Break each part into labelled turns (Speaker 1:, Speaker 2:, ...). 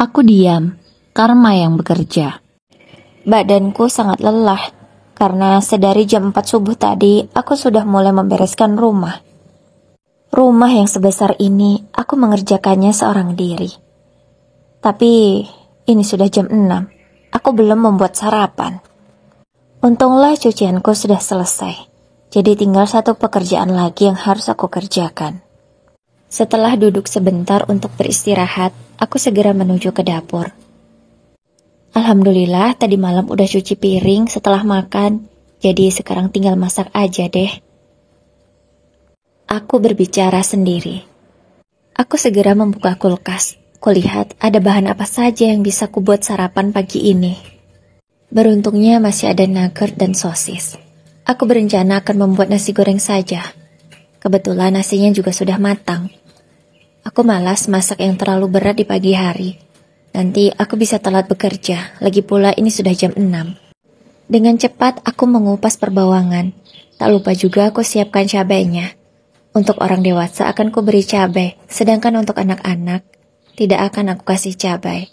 Speaker 1: Aku diam, karma yang bekerja. Badanku sangat lelah, karena sedari jam 4 subuh tadi, aku sudah mulai membereskan rumah. Rumah yang sebesar ini, aku mengerjakannya seorang diri. Tapi, ini sudah jam 6, aku belum membuat sarapan. Untunglah cucianku sudah selesai, jadi tinggal satu pekerjaan lagi yang harus aku kerjakan. Setelah duduk sebentar untuk beristirahat, aku segera menuju ke dapur. Alhamdulillah tadi malam udah cuci piring setelah makan, jadi sekarang tinggal masak aja deh. Aku berbicara sendiri. Aku segera membuka kulkas. Kulihat ada bahan apa saja yang bisa kubuat sarapan pagi ini. Beruntungnya masih ada nugget dan sosis. Aku berencana akan membuat nasi goreng saja. Kebetulan nasinya juga sudah matang. Aku malas masak yang terlalu berat di pagi hari. Nanti aku bisa telat bekerja, lagi pula ini sudah jam 6. Dengan cepat aku mengupas perbawangan. Tak lupa juga aku siapkan cabainya. Untuk orang dewasa akan ku beri cabai, sedangkan untuk anak-anak tidak akan aku kasih cabai.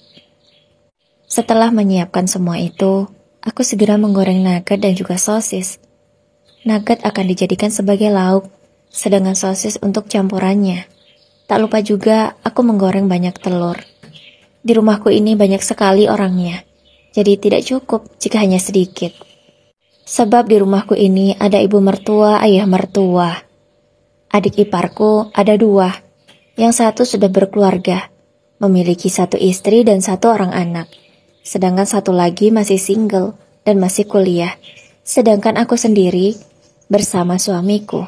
Speaker 1: Setelah menyiapkan semua itu, aku segera menggoreng nugget dan juga sosis. Nugget akan dijadikan sebagai lauk, sedangkan sosis untuk campurannya. Tak lupa juga aku menggoreng banyak telur. Di rumahku ini banyak sekali orangnya, jadi tidak cukup jika hanya sedikit. Sebab di rumahku ini ada ibu mertua, ayah mertua. Adik iparku ada 2, yang satu sudah berkeluarga, memiliki 1 istri dan 1 orang anak. Sedangkan 1 lagi masih single dan masih kuliah. Sedangkan aku sendiri bersama suamiku,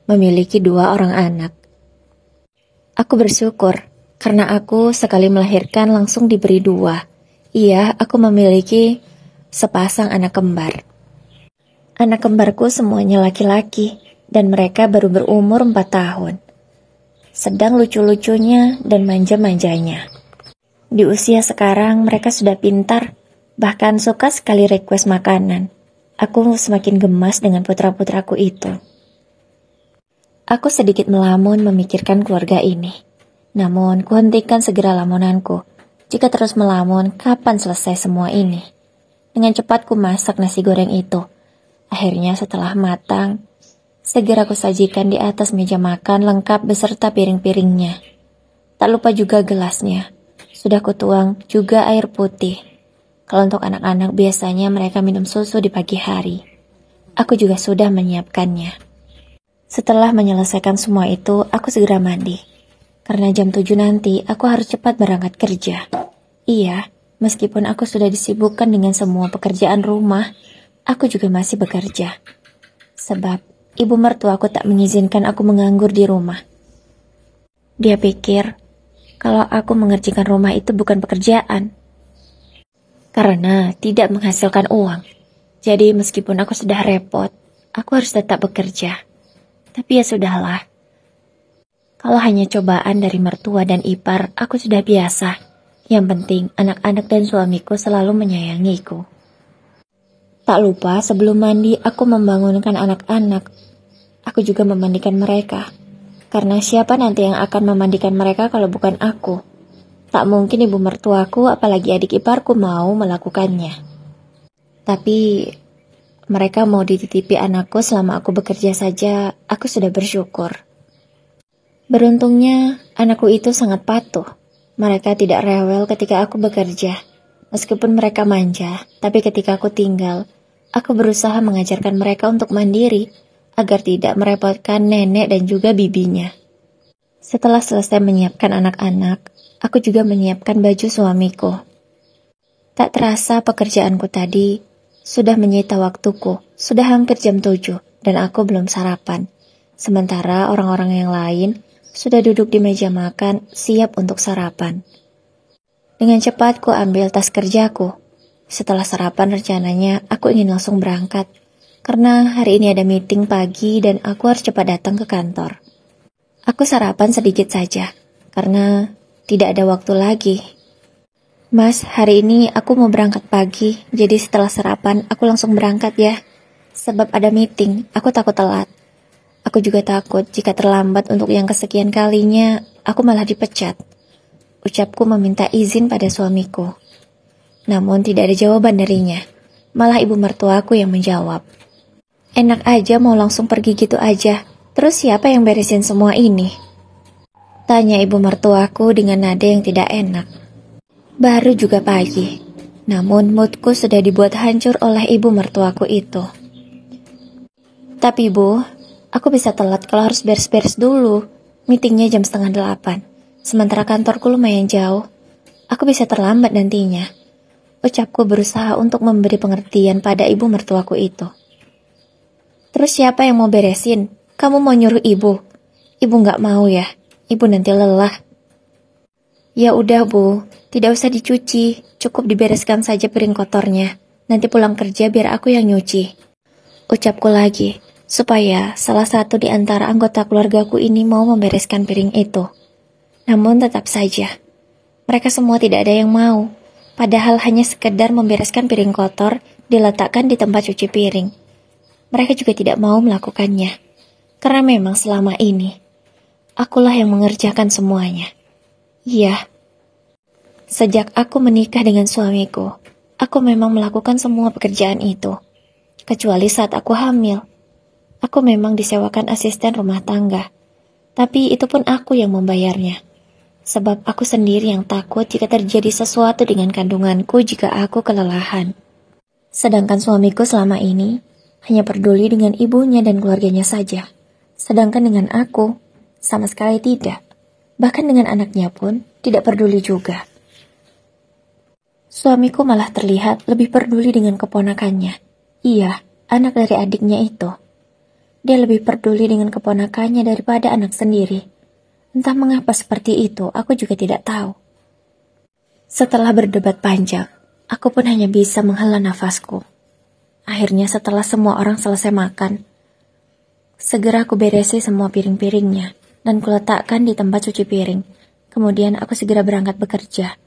Speaker 1: memiliki 2 orang anak. Aku bersyukur, karena aku sekali melahirkan langsung diberi 2. Iya, aku memiliki sepasang anak kembar. Anak kembarku semuanya laki-laki, dan mereka baru berumur 4 tahun. Sedang lucu-lucunya dan manja-manjanya. Di usia sekarang mereka sudah pintar, bahkan suka sekali request makanan. Aku semakin gemas dengan putra-putraku itu. Aku sedikit melamun memikirkan keluarga ini. Namun, kuhentikan segera lamunanku. Jika terus melamun, kapan selesai semua ini? Dengan cepat ku masak nasi goreng itu. Akhirnya setelah matang, segera kusajikan di atas meja makan lengkap beserta piring-piringnya. Tak lupa juga gelasnya. Sudah kutuang juga air putih. Kalau untuk anak-anak biasanya mereka minum susu di pagi hari. Aku juga sudah menyiapkannya. Setelah menyelesaikan semua itu, aku segera mandi. Karena jam 7 nanti, aku harus cepat berangkat kerja. Iya, meskipun aku sudah disibukkan dengan semua pekerjaan rumah, aku juga masih bekerja. Sebab, ibu mertuaku tak mengizinkan aku menganggur di rumah. Dia pikir, kalau aku mengerjakan rumah itu bukan pekerjaan. Karena tidak menghasilkan uang. Jadi meskipun aku sudah repot, aku harus tetap bekerja. Tapi ya sudahlah. Kalau hanya cobaan dari mertua dan ipar, aku sudah biasa. Yang penting anak-anak dan suamiku selalu menyayangiku. Tak lupa sebelum mandi aku membangunkan anak-anak. Aku juga memandikan mereka. Karena siapa nanti yang akan memandikan mereka kalau bukan aku? Tak mungkin ibu mertuaku apalagi adik iparku mau melakukannya. Tapi mereka mau dititipi anakku selama aku bekerja saja, aku sudah bersyukur. Beruntungnya, anakku itu sangat patuh. Mereka tidak rewel ketika aku bekerja. Meskipun mereka manja, tapi ketika aku tinggal, aku berusaha mengajarkan mereka untuk mandiri, agar tidak merepotkan nenek dan juga bibinya. Setelah selesai menyiapkan anak-anak, aku juga menyiapkan baju suamiku. Tak terasa pekerjaanku tadi sudah menyita waktuku, sudah hampir jam 7 dan aku belum sarapan. Sementara orang-orang yang lain sudah duduk di meja makan siap untuk sarapan. Dengan cepat ku ambil tas kerjaku. Setelah sarapan rencananya aku ingin langsung berangkat. Karena hari ini ada meeting pagi dan aku harus cepat datang ke kantor. Aku sarapan sedikit saja, karena tidak ada waktu lagi. Mas, hari ini aku mau berangkat pagi, jadi setelah sarapan aku langsung berangkat ya. Sebab ada meeting, aku takut telat. Aku juga takut jika terlambat untuk yang kesekian kalinya, aku malah dipecat. Ucapku meminta izin pada suamiku. Namun tidak ada jawaban darinya. Malah ibu mertuaku yang menjawab. Enak aja mau langsung pergi gitu aja. Terus siapa yang beresin semua ini? Tanya ibu mertuaku dengan nada yang tidak enak. Baru juga pagi. Namun moodku sudah dibuat hancur oleh ibu mertuaku itu. Tapi bu, aku bisa telat kalau harus beres-beres dulu. Meetingnya jam 7:30. Sementara kantorku lumayan jauh. Aku bisa terlambat nantinya. Ucapku berusaha untuk memberi pengertian pada ibu mertuaku itu. Terus siapa yang mau beresin? Kamu mau nyuruh ibu? Ibu nggak mau ya? Ibu nanti lelah. Ya udah bu, tidak usah dicuci. Cukup dibereskan saja piring kotornya. Nanti pulang kerja biar aku yang nyuci. Ucapku lagi, supaya salah satu di antara anggota keluargaku ini mau membereskan piring itu. Namun tetap saja, mereka semua tidak ada yang mau. Padahal hanya sekedar membereskan piring kotor diletakkan di tempat cuci piring. Mereka juga tidak mau melakukannya. Karena memang selama ini, akulah yang mengerjakan semuanya. Iya, sejak aku menikah dengan suamiku, aku memang melakukan semua pekerjaan itu. Kecuali saat aku hamil. Aku memang disewakan asisten rumah tangga. Tapi itu pun aku yang membayarnya. Sebab aku sendiri yang takut jika terjadi sesuatu dengan kandunganku jika aku kelelahan. Sedangkan suamiku selama ini hanya peduli dengan ibunya dan keluarganya saja. Sedangkan dengan aku, sama sekali tidak. Bahkan dengan anaknya pun tidak peduli juga. Suamiku malah terlihat lebih peduli dengan keponakannya. Iya, anak dari adiknya itu. Dia lebih peduli dengan keponakannya daripada anak sendiri. Entah mengapa seperti itu, aku juga tidak tahu. Setelah berdebat panjang, aku pun hanya bisa menghela nafasku. Akhirnya setelah semua orang selesai makan, segera aku beresi semua piring-piringnya dan kuletakkan di tempat cuci piring. Kemudian aku segera berangkat bekerja.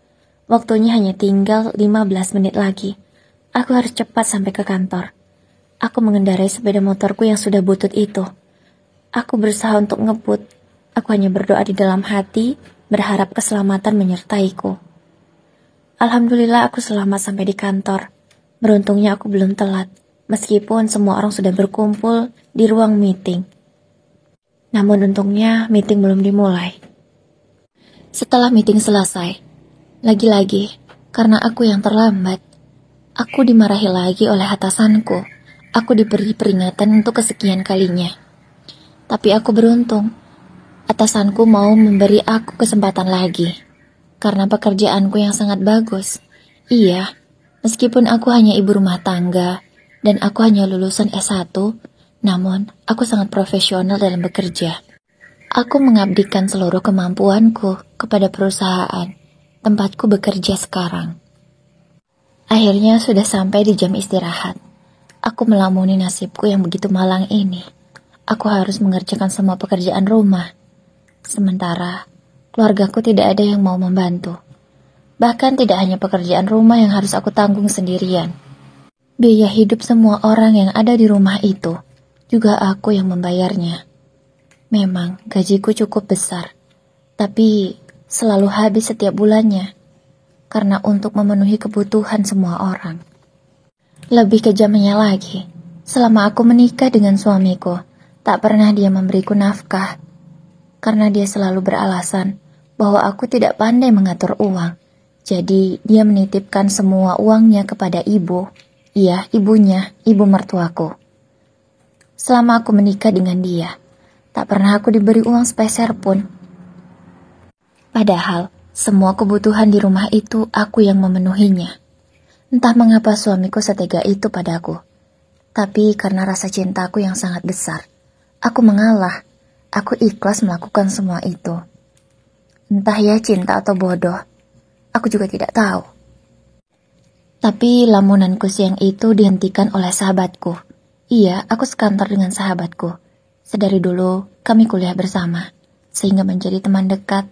Speaker 1: Waktunya hanya tinggal 15 menit lagi. Aku harus cepat sampai ke kantor. Aku mengendarai sepeda motorku yang sudah butut itu. Aku berusaha untuk ngebut. Aku hanya berdoa di dalam hati, berharap keselamatan menyertaiku. Alhamdulillah aku selamat sampai di kantor. Beruntungnya aku belum telat, meskipun semua orang sudah berkumpul di ruang meeting. Namun untungnya meeting belum dimulai. Setelah meeting selesai, lagi-lagi karena aku yang terlambat, aku dimarahi lagi oleh atasanku. Aku diberi peringatan untuk kesekian kalinya. Tapi aku beruntung. Atasanku mau memberi aku kesempatan lagi. Karena pekerjaanku yang sangat bagus. Iya, meskipun aku hanya ibu rumah tangga dan aku hanya lulusan S1, namun aku sangat profesional dalam bekerja. Aku mengabdikan seluruh kemampuanku kepada perusahaan tempatku bekerja sekarang. Akhirnya sudah sampai di jam istirahat. Aku melamuni nasibku yang begitu malang ini. Aku harus mengerjakan semua pekerjaan rumah. Sementara, keluargaku tidak ada yang mau membantu. Bahkan tidak hanya pekerjaan rumah yang harus aku tanggung sendirian. Biaya hidup semua orang yang ada di rumah itu, juga aku yang membayarnya. Memang gajiku cukup besar, tapi selalu habis setiap bulannya. Karena untuk memenuhi kebutuhan semua orang. Lebih kejamnya lagi, selama aku menikah dengan suamiku, tak pernah dia memberiku nafkah. Karena dia selalu beralasan bahwa aku tidak pandai mengatur uang. Jadi dia menitipkan semua uangnya kepada ibu. Iya, ibunya, ibu mertuaku. Selama aku menikah dengan dia, tak pernah aku diberi uang sepeser pun. Padahal, semua kebutuhan di rumah itu aku yang memenuhinya. Entah mengapa suamiku setega itu padaku. Tapi karena rasa cintaku yang sangat besar, aku mengalah. Aku ikhlas melakukan semua itu. Entah ya cinta atau bodoh, aku juga tidak tahu. Tapi lamunanku siang itu dihentikan oleh sahabatku. Iya, aku sekantor dengan sahabatku. Sedari dulu kami kuliah bersama, sehingga menjadi teman dekat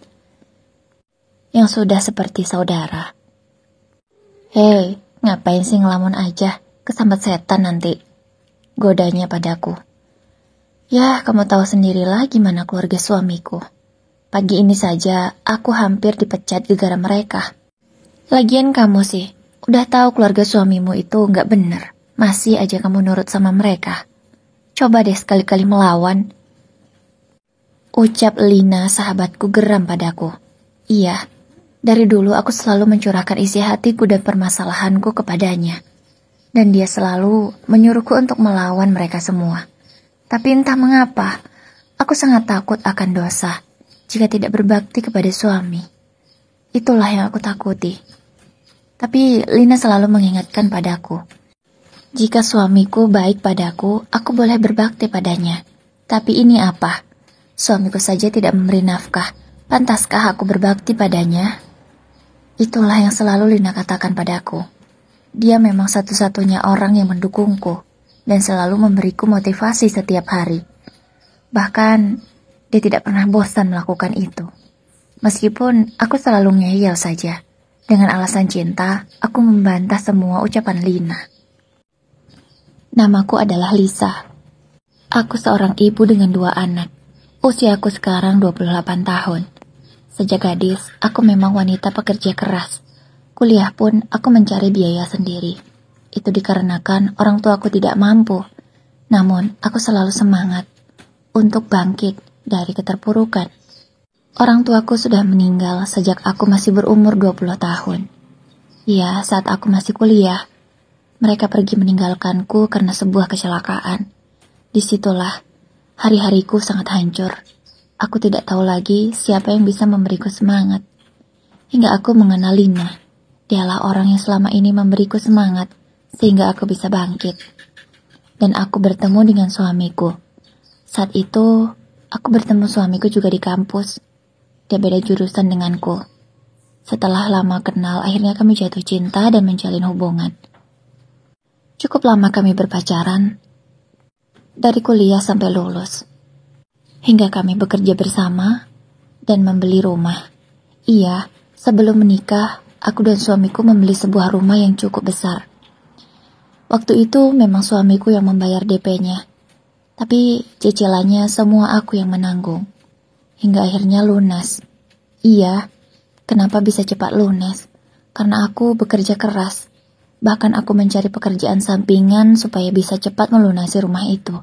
Speaker 1: yang sudah seperti saudara. Hei, ngapain sih ngelamun aja? Kesambat setan nanti, godanya padaku. Ya, kamu tahu sendirilah gimana keluarga suamiku. Pagi ini saja aku hampir dipecat gara-gara mereka. Lagian kamu sih, udah tahu keluarga suamimu itu nggak bener. Masih aja kamu nurut sama mereka. Coba deh sekali-kali melawan. Ucap Lina, sahabatku, geram padaku. Iya, dari dulu aku selalu mencurahkan isi hatiku dan permasalahanku kepadanya. Dan dia selalu menyuruhku untuk melawan mereka semua. Tapi entah mengapa, aku sangat takut akan dosa jika tidak berbakti kepada suami. Itulah yang aku takuti. Tapi Lina selalu mengingatkan padaku, jika suamiku baik padaku, aku boleh berbakti padanya. Tapi ini apa? Suamiku saja tidak memberi nafkah. Pantaskah aku berbakti padanya? Itulah yang selalu Lina katakan padaku. Dia memang satu-satunya orang yang mendukungku dan selalu memberiku motivasi setiap hari. Bahkan, dia tidak pernah bosan melakukan itu. Meskipun aku selalu ngeyel saja. Dengan alasan cinta, aku membantah semua ucapan Lina. Namaku adalah Lisa. Aku seorang ibu dengan 2 anak. Usiaku sekarang 28 tahun. Sejak gadis, aku memang wanita pekerja keras. Kuliah pun aku mencari biaya sendiri. Itu dikarenakan orang tuaku tidak mampu. Namun, aku selalu semangat untuk bangkit dari keterpurukan. Orang tuaku sudah meninggal sejak aku masih berumur 20 tahun. Ya, saat aku masih kuliah, mereka pergi meninggalkanku karena sebuah kecelakaan. Disitulah hari-hariku sangat hancur. Aku tidak tahu lagi siapa yang bisa memberiku semangat. Hingga aku mengenal Lina. Dialah orang yang selama ini memberiku semangat sehingga aku bisa bangkit. Dan aku bertemu dengan suamiku. Saat itu, aku bertemu suamiku juga di kampus. Dia beda jurusan denganku. Setelah lama kenal, akhirnya kami jatuh cinta dan menjalin hubungan. Cukup lama kami berpacaran, dari kuliah sampai lulus. Hingga kami bekerja bersama dan membeli rumah. Iya, sebelum menikah, aku dan suamiku membeli sebuah rumah yang cukup besar. Waktu itu memang suamiku yang membayar DP-nya. Tapi cicilannya semua aku yang menanggung. Hingga akhirnya lunas. Iya, kenapa bisa cepat lunas? Karena aku bekerja keras. Bahkan aku mencari pekerjaan sampingan supaya bisa cepat melunasi rumah itu.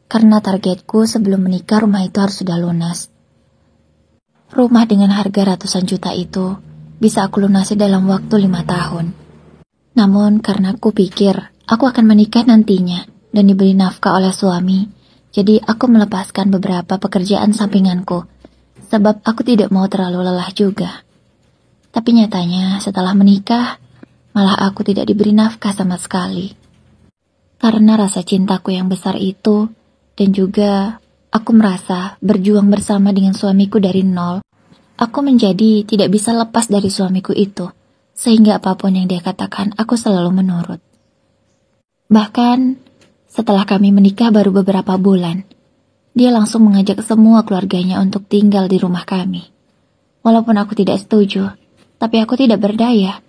Speaker 1: Karena targetku sebelum menikah rumah itu harus sudah lunas. Rumah dengan harga ratusan juta itu bisa aku lunasi dalam waktu 5 tahun. Namun karena aku pikir aku akan menikah nantinya dan diberi nafkah oleh suami, jadi aku melepaskan beberapa pekerjaan sampinganku, sebab aku tidak mau terlalu lelah juga. Tapi nyatanya setelah menikah, malah aku tidak diberi nafkah sama sekali. Karena rasa cintaku yang besar itu, dan juga aku merasa berjuang bersama dengan suamiku dari nol, aku menjadi tidak bisa lepas dari suamiku itu, sehingga apapun yang dia katakan, aku selalu menurut. Bahkan, setelah kami menikah baru beberapa bulan, dia langsung mengajak semua keluarganya untuk tinggal di rumah kami. Walaupun aku tidak setuju, tapi aku tidak berdaya.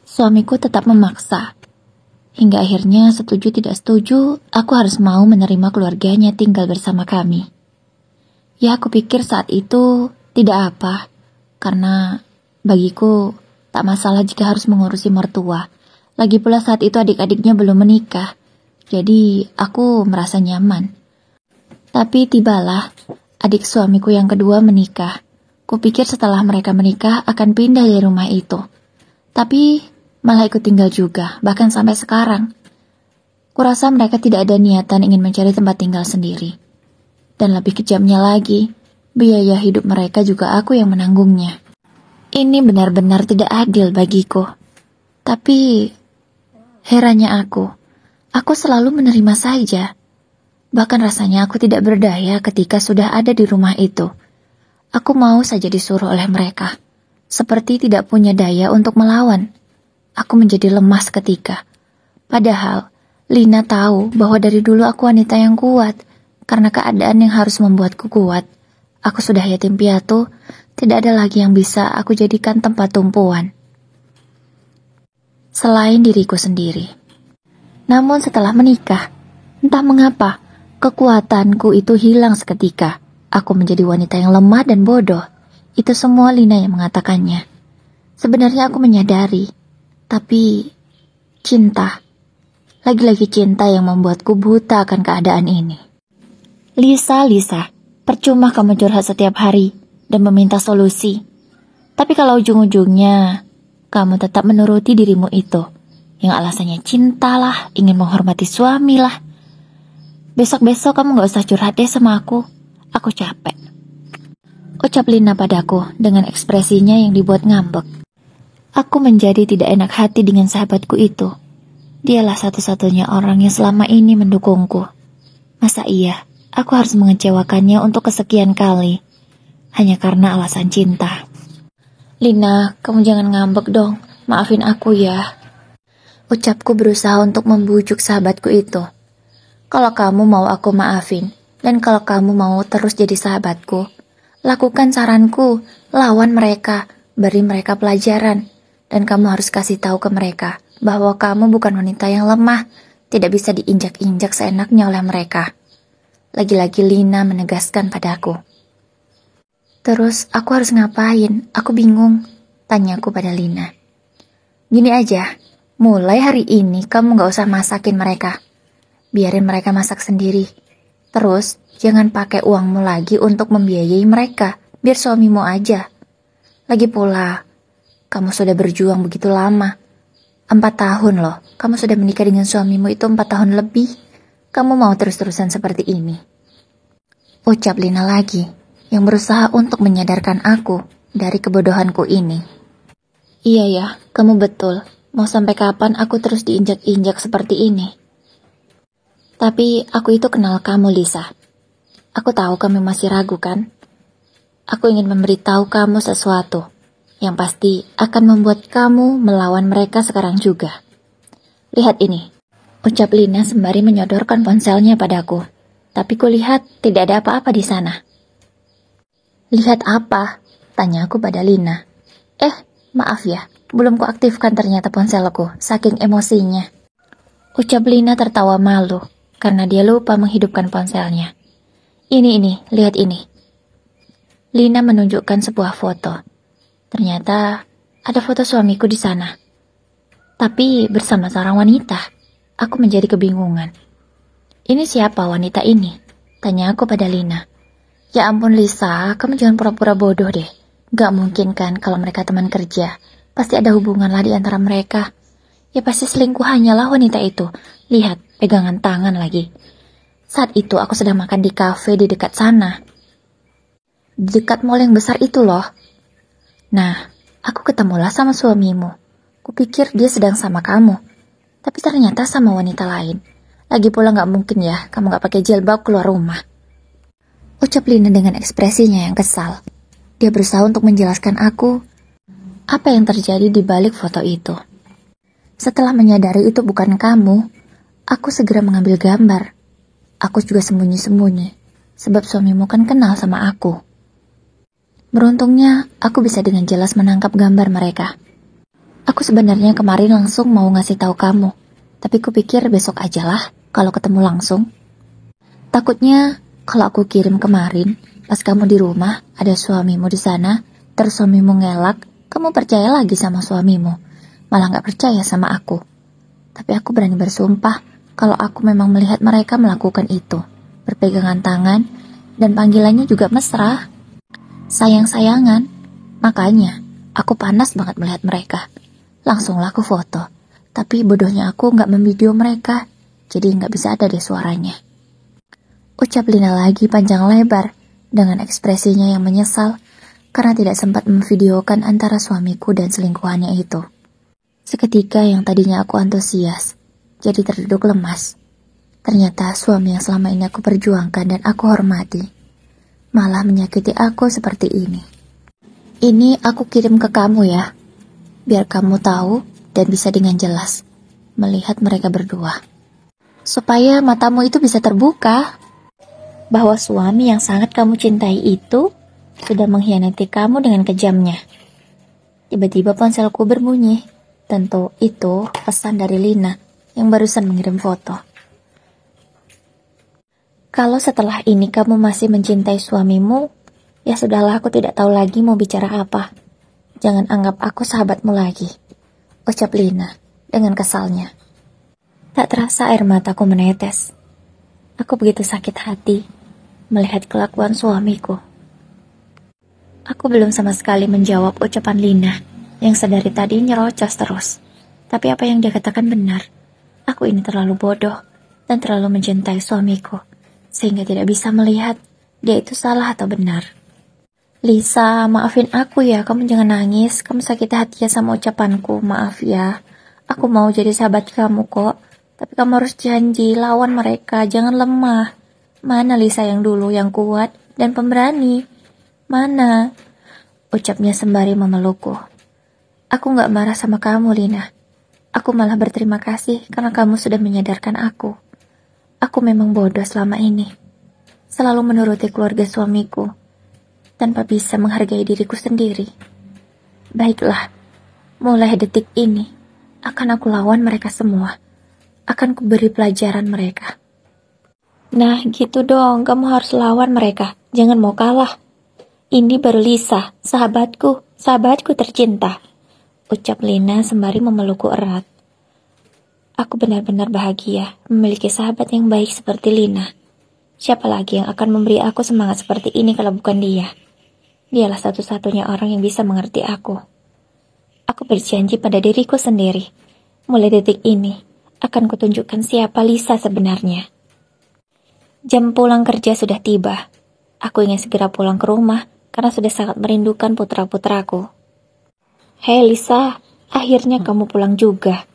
Speaker 1: Suamiku tetap memaksa. Hingga akhirnya setuju tidak setuju, aku harus mau menerima keluarganya tinggal bersama kami. Ya, aku pikir saat itu tidak apa, karena bagiku tak masalah jika harus mengurusi mertua. Lagi pula saat itu adik-adiknya belum menikah, jadi aku merasa nyaman. Tapi tibalah adik suamiku yang kedua menikah. Kupikir setelah mereka menikah akan pindah dari rumah itu. Tapi malah ikut tinggal juga, bahkan sampai sekarang. Kurasa mereka tidak ada niatan ingin mencari tempat tinggal sendiri. Dan lebih kejamnya lagi, biaya hidup mereka juga aku yang menanggungnya. Ini benar-benar tidak adil bagiku. Tapi herannya aku selalu menerima saja. Bahkan rasanya aku tidak berdaya ketika sudah ada di rumah itu. Aku mau saja disuruh oleh mereka. Seperti tidak punya daya untuk melawan. Aku menjadi lemah seketika. Padahal, Lina tahu bahwa dari dulu aku wanita yang kuat. Karena keadaan yang harus membuatku kuat. Aku sudah yatim piatu, tidak ada lagi yang bisa aku jadikan tempat tumpuan. Selain diriku sendiri. Namun setelah menikah, entah mengapa, kekuatanku itu hilang seketika. aku menjadi wanita yang lemah dan bodoh. Itu semua Lina yang mengatakannya. Sebenarnya aku menyadari, tapi cinta. Lagi-lagi cinta yang membuatku buta akan keadaan ini. Lisa, percuma kamu curhat setiap hari dan meminta solusi. Tapi kalau ujung-ujungnya kamu tetap menuruti dirimu itu, yang alasannya cinta lah, ingin menghormati suami lah. Besok-besok kamu gak usah curhat deh sama aku capek. Ucap Lina padaku dengan ekspresinya yang dibuat ngambek. Aku menjadi tidak enak hati dengan sahabatku itu. Dialah satu-satunya orang yang selama ini mendukungku. Masa iya, aku harus mengecewakannya untuk kesekian kali, hanya karena alasan cinta. Lina, kamu jangan ngambek dong, maafin aku ya. Ucapku berusaha untuk membujuk sahabatku itu. Kalau kamu mau aku maafin, dan kalau kamu mau terus jadi sahabatku, lakukan saranku, lawan mereka, beri mereka pelajaran. Dan kamu harus kasih tahu ke mereka bahwa kamu bukan wanita yang lemah, tidak bisa diinjak-injak seenaknya oleh mereka. Lagi-lagi Lina menegaskan padaku. Terus aku harus ngapain? Aku bingung, tanyaku pada Lina. Gini aja, mulai hari ini kamu gak usah masakin mereka. Biarin mereka masak sendiri. Terus jangan pakai uangmu lagi untuk membiayai mereka, biar suamimu aja. Lagi pula, kamu sudah berjuang begitu lama. 4 tahun loh, kamu sudah menikah dengan suamimu itu 4 tahun lebih. Kamu mau terus-terusan seperti ini? Ucap Lina lagi, yang berusaha untuk menyadarkan aku dari kebodohanku ini. Iya ya, kamu betul. Mau sampai kapan aku terus diinjak-injak seperti ini? Tapi aku itu kenal kamu, Lisa. Aku tahu kamu masih ragu kan? Aku ingin memberitahu kamu sesuatu yang pasti akan membuat kamu melawan mereka sekarang juga. Lihat ini, ucap Lina sembari menyodorkan ponselnya padaku. Tapi kulihat tidak ada apa-apa di sana. Lihat apa? Tanya aku pada Lina. Maaf ya, belum kuaktifkan ternyata ponselku, saking emosinya. Ucap Lina tertawa malu, karena dia lupa menghidupkan ponselnya. Ini, lihat ini. Lina menunjukkan sebuah foto. Ternyata ada foto suamiku di sana. Tapi bersama seorang wanita. Aku menjadi kebingungan. Ini siapa wanita ini? Tanya aku pada Lina. Ya ampun Lisa, kamu jangan pura-pura bodoh deh. Gak mungkin kan kalau mereka teman kerja. Pasti ada hubungan lah di antara mereka. Ya pasti selingkuhannya lah wanita itu. Lihat, pegangan tangan lagi. Saat itu aku sedang makan di kafe di dekat sana. Di dekat mall yang besar itu loh. Nah, aku ketemulah sama suamimu. Kupikir dia sedang sama kamu. Tapi ternyata sama wanita lain. Lagi pula gak mungkin ya kamu gak pakai jilbab keluar rumah. Ucap Lina dengan ekspresinya yang kesal. Dia berusaha untuk menjelaskan aku apa yang terjadi di balik foto itu. Setelah menyadari itu bukan kamu, aku segera mengambil gambar. Aku juga sembunyi-sembunyi, sebab suamimu kan kenal sama aku. Beruntungnya, aku bisa dengan jelas menangkap gambar mereka. Aku sebenarnya kemarin langsung mau ngasih tahu kamu, tapi kupikir besok aja lah kalau ketemu langsung. Takutnya kalau aku kirim kemarin, pas kamu di rumah, ada suamimu di sana, terus suamimu ngelak, kamu percaya lagi sama suamimu, malah gak percaya sama aku. Tapi aku berani bersumpah kalau aku memang melihat mereka melakukan itu, berpegangan tangan, dan panggilannya juga mesra. Sayang-sayangan, makanya aku panas banget melihat mereka. Langsunglah aku foto, tapi bodohnya aku gak memvideo mereka, jadi gak bisa ada deh suaranya. Ucap Lina lagi panjang lebar, dengan ekspresinya yang menyesal, karena tidak sempat memvideokan antara suamiku dan selingkuhannya itu. Seketika yang tadinya aku antusias, jadi terduduk lemas. Ternyata suami yang selama ini aku perjuangkan dan aku hormati, malah menyakiti aku seperti ini. Ini aku kirim ke kamu ya, biar kamu tahu dan bisa dengan jelas melihat mereka berdua. Supaya matamu itu bisa terbuka, bahwa suami yang sangat kamu cintai itu sudah mengkhianati kamu dengan kejamnya. Tiba-tiba ponselku berbunyi. Tentu itu pesan dari Lina yang barusan mengirim foto. Kalau setelah ini kamu masih mencintai suamimu, ya sudahlah, aku tidak tahu lagi mau bicara apa. Jangan anggap aku sahabatmu lagi, ucap Lina dengan kesalnya. Tak terasa air mataku menetes. Aku begitu sakit hati melihat kelakuan suamiku. Aku belum sama sekali menjawab ucapan Lina yang sedari tadi nyerocos terus. Tapi apa yang dia katakan benar. Aku ini terlalu bodoh dan terlalu mencintai suamiku, sehingga tidak bisa melihat dia itu salah atau benar. Lisa, maafin aku ya, kamu jangan nangis. Kamu sakit hati ya sama ucapanku, maaf ya. Aku mau jadi sahabat kamu kok. Tapi kamu harus janji, lawan mereka, jangan lemah. Mana Lisa yang dulu, yang kuat dan pemberani? Mana? Ucapnya sembari memelukku. Aku gak marah sama kamu, Lina. Aku malah berterima kasih karena kamu sudah menyadarkan aku. Aku memang bodoh selama ini. Selalu menuruti keluarga suamiku, tanpa bisa menghargai diriku sendiri. Baiklah, mulai detik ini, akan aku lawan mereka semua. Akan kuberi pelajaran mereka. Nah, gitu dong, kamu harus lawan mereka. Jangan mau kalah. Ini baru Lisa, sahabatku tercinta, ucap Lina sembari memelukku erat. Aku benar-benar bahagia memiliki sahabat yang baik seperti Lina. Siapa lagi yang akan memberi aku semangat seperti ini kalau bukan dia? Dialah satu-satunya orang yang bisa mengerti aku. Aku berjanji pada diriku sendiri. Mulai detik ini, akan kutunjukkan siapa Lisa sebenarnya. Jam pulang kerja sudah tiba. Aku ingin segera pulang ke rumah karena sudah sangat merindukan putra-putraku. Hei Lisa, akhirnya kamu pulang juga.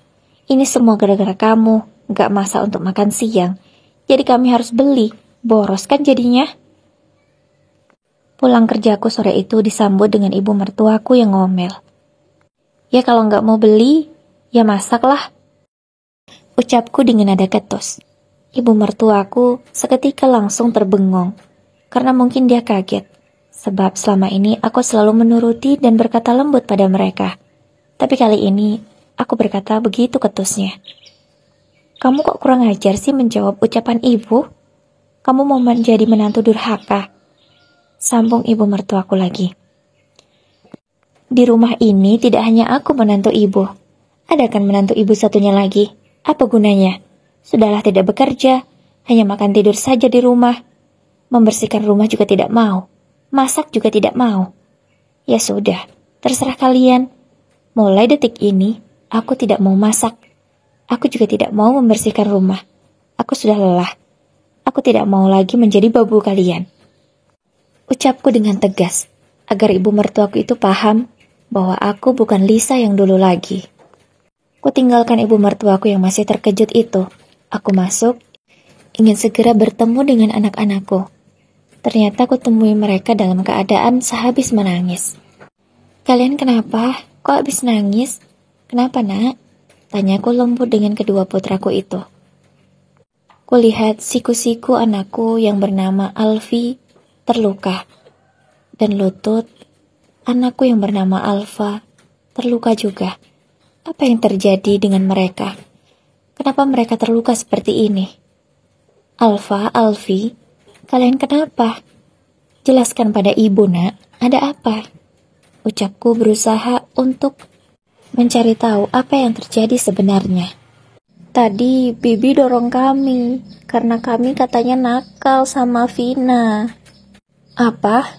Speaker 1: Ini semua gara-gara kamu, gak masak untuk makan siang. Jadi kami harus beli, boros kan jadinya? Pulang kerjaku sore itu disambut dengan ibu mertuaku yang ngomel. Ya kalau gak mau beli, ya masaklah, ucapku dengan nada ketus. Ibu mertuaku seketika langsung terbengong, karena mungkin dia kaget. Sebab selama ini aku selalu menuruti dan berkata lembut pada mereka. Tapi kali ini, aku berkata begitu ketusnya. Kamu kok kurang ajar sih menjawab ucapan ibu? Kamu mau menjadi menantu durhaka? Sambung ibu mertuaku lagi. Di rumah ini tidak hanya aku menantu ibu. Ada kan menantu ibu satunya lagi? Apa gunanya? Sudahlah tidak bekerja, hanya makan tidur saja di rumah. Membersihkan rumah juga tidak mau. Masak juga tidak mau. Ya sudah, terserah kalian. Mulai detik ini, aku tidak mau masak. Aku juga tidak mau membersihkan rumah. Aku sudah lelah. Aku tidak mau lagi menjadi babu kalian. Ucapku dengan tegas, agar ibu mertuaku itu paham bahwa aku bukan Lisa yang dulu lagi. Ku tinggalkan ibu mertuaku yang masih terkejut itu. Aku masuk, ingin segera bertemu dengan anak-anakku. Ternyata ku temui mereka dalam keadaan sehabis menangis. Kalian kenapa? Kok habis nangis? Kenapa nak? Tanyaku lembut dengan kedua putraku itu. Kulihat siku-siku anakku yang bernama Alfi terluka. Dan lutut anakku yang bernama Alfa terluka juga. Apa yang terjadi dengan mereka? Kenapa mereka terluka seperti ini? Alfa, Alfi, kalian kenapa? Jelaskan pada ibu nak, ada apa? Ucapku berusaha untuk mencari tahu apa yang terjadi sebenarnya. Tadi Bibi dorong kami, karena kami katanya nakal sama Vina. Apa?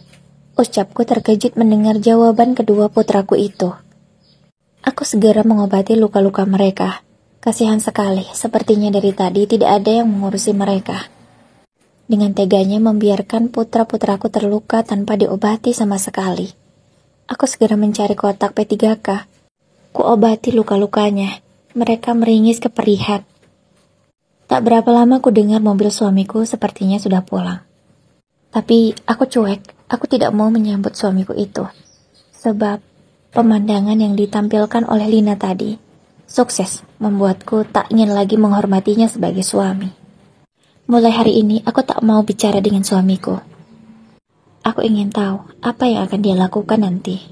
Speaker 1: Ucapku terkejut mendengar jawaban kedua putraku itu. Aku segera mengobati luka-luka mereka. Kasihan sekali, sepertinya dari tadi tidak ada yang mengurusi mereka. Dengan teganya membiarkan putra-putraku terluka tanpa diobati sama sekali. Aku segera mencari kotak P3K. Kuobati luka-lukanya. Mereka meringis keperihan. Tak berapa lama ku dengar mobil suamiku sepertinya sudah pulang. Tapi aku cuek, aku tidak mau menyambut suamiku itu. Sebab pemandangan yang ditampilkan oleh Lina tadi sukses membuatku tak ingin lagi menghormatinya sebagai suami. Mulai hari ini aku tak mau bicara dengan suamiku. Aku ingin tahu apa yang akan dia lakukan nanti.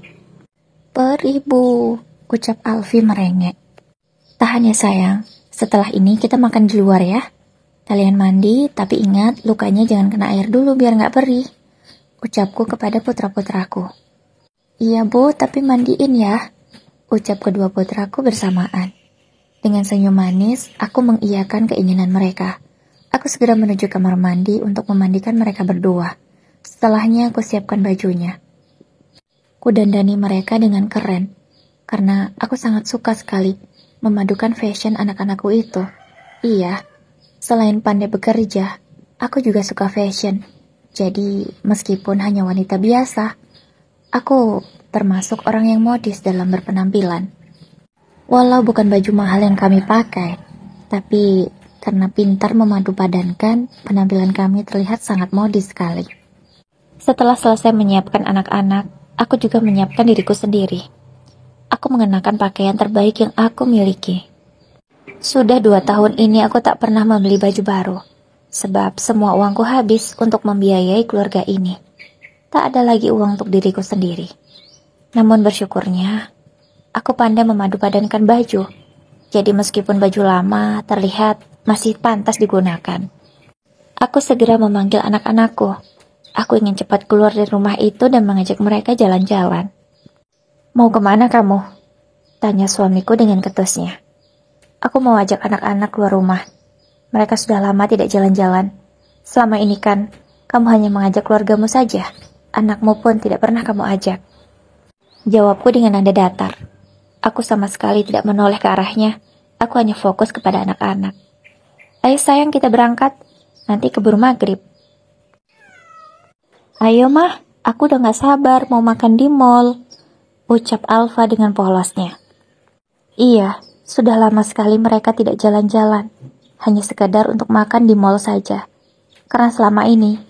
Speaker 1: Perih bu, ucap Alfi merengek. Tahan ya sayang, setelah ini kita makan di luar ya. Kalian mandi, tapi ingat lukanya jangan kena air dulu biar nggak perih. Ucapku kepada putra-putraku. Iya bu, tapi mandiin ya. Ucap kedua putraku bersamaan. Dengan senyum manis, aku mengiyakan keinginan mereka. Aku segera menuju kamar mandi untuk memandikan mereka berdua. Setelahnya aku siapkan bajunya. Kudandani mereka dengan keren, karena aku sangat suka sekali memadukan fashion anak-anakku itu. Iya, selain pandai bekerja, aku juga suka fashion. Jadi, meskipun hanya wanita biasa, aku termasuk orang yang modis dalam berpenampilan. Walau bukan baju mahal yang kami pakai, tapi karena pintar memadu padankan, penampilan kami terlihat sangat modis sekali. Setelah selesai menyiapkan anak-anak, aku juga menyiapkan diriku sendiri. Aku mengenakan pakaian terbaik yang aku miliki. Sudah 2 tahun ini aku tak pernah membeli baju baru, sebab semua uangku habis untuk membiayai keluarga ini. Tak ada lagi uang untuk diriku sendiri. Namun bersyukurnya, aku pandai memadu-padankan baju. Jadi meskipun baju lama terlihat masih pantas digunakan. Aku segera memanggil anak-anakku. Aku ingin cepat keluar dari rumah itu dan mengajak mereka jalan-jalan. Mau kemana kamu? Tanya suamiku dengan ketusnya. Aku mau ajak anak-anak keluar rumah. Mereka sudah lama tidak jalan-jalan. Selama ini kan, kamu hanya mengajak keluargamu saja. Anakmu pun tidak pernah kamu ajak. Jawabku dengan nada datar. Aku sama sekali tidak menoleh ke arahnya. Aku hanya fokus kepada anak-anak. Ayo sayang, kita berangkat. Nanti keburu maghrib. Ayo mah, aku udah gak sabar mau makan di mall. Ucap Alfa dengan polosnya. Iya, sudah lama sekali mereka tidak jalan-jalan. Hanya sekadar untuk makan di mall saja. Karena selama ini,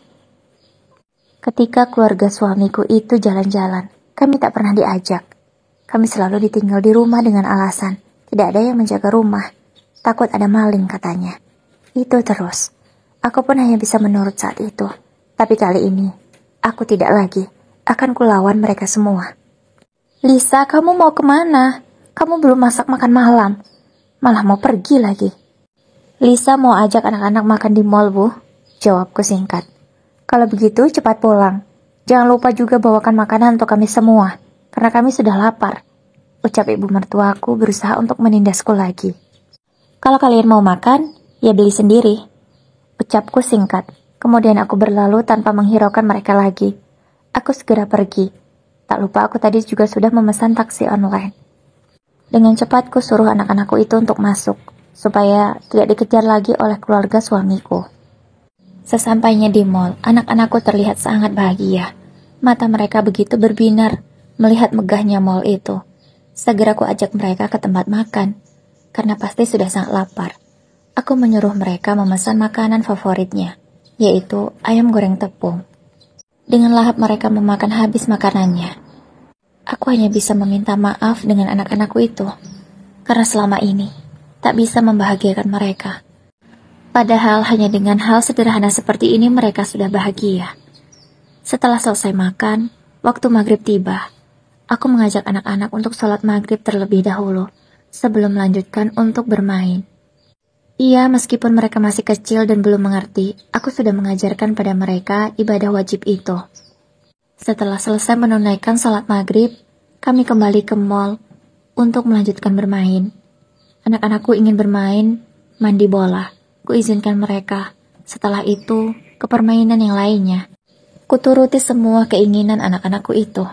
Speaker 1: ketika keluarga suamiku itu jalan-jalan, kami tak pernah diajak. Kami selalu ditinggal di rumah dengan alasan tidak ada yang menjaga rumah. Takut ada maling katanya. Itu terus. Aku pun hanya bisa menurut saat itu. Tapi kali ini, aku tidak lagi. Akan kulawan mereka semua. Lisa, kamu mau kemana? Kamu belum masak makan malam. Malah mau pergi lagi. Lisa mau ajak anak-anak makan di mall, Bu. Jawabku singkat. Kalau begitu, cepat pulang. Jangan lupa juga bawakan makanan untuk kami semua. Karena kami sudah lapar. Ucap ibu mertuaku berusaha untuk menindasku lagi. Kalau kalian mau makan, ya beli sendiri. Ucapku singkat. Kemudian aku berlalu tanpa menghiraukan mereka lagi. Aku segera pergi. Tak lupa aku tadi juga sudah memesan taksi online. Dengan cepat ku suruh anak-anakku itu untuk masuk, supaya tidak dikejar lagi oleh keluarga suamiku. Sesampainya di mall, anak-anakku terlihat sangat bahagia. Mata mereka begitu berbinar melihat megahnya mall itu. Segera ku ajak mereka ke tempat makan, karena pasti sudah sangat lapar. Aku menyuruh mereka memesan makanan favoritnya, yaitu ayam goreng tepung. Dengan lahap mereka memakan habis makanannya. Aku hanya bisa meminta maaf dengan anak-anakku itu, karena selama ini tak bisa membahagiakan mereka. Padahal hanya dengan hal sederhana seperti ini mereka sudah bahagia. Setelah selesai makan, waktu maghrib tiba. Aku mengajak anak-anak untuk sholat maghrib terlebih dahulu, sebelum melanjutkan untuk bermain. Iya, meskipun mereka masih kecil dan belum mengerti, aku sudah mengajarkan pada mereka ibadah wajib itu. Setelah selesai menunaikan salat maghrib, kami kembali ke mall untuk melanjutkan bermain. Anak-anakku ingin bermain, mandi bola. Kuizinkan mereka. Setelah itu, ke permainan yang lainnya. Kuturuti semua keinginan anak-anakku itu.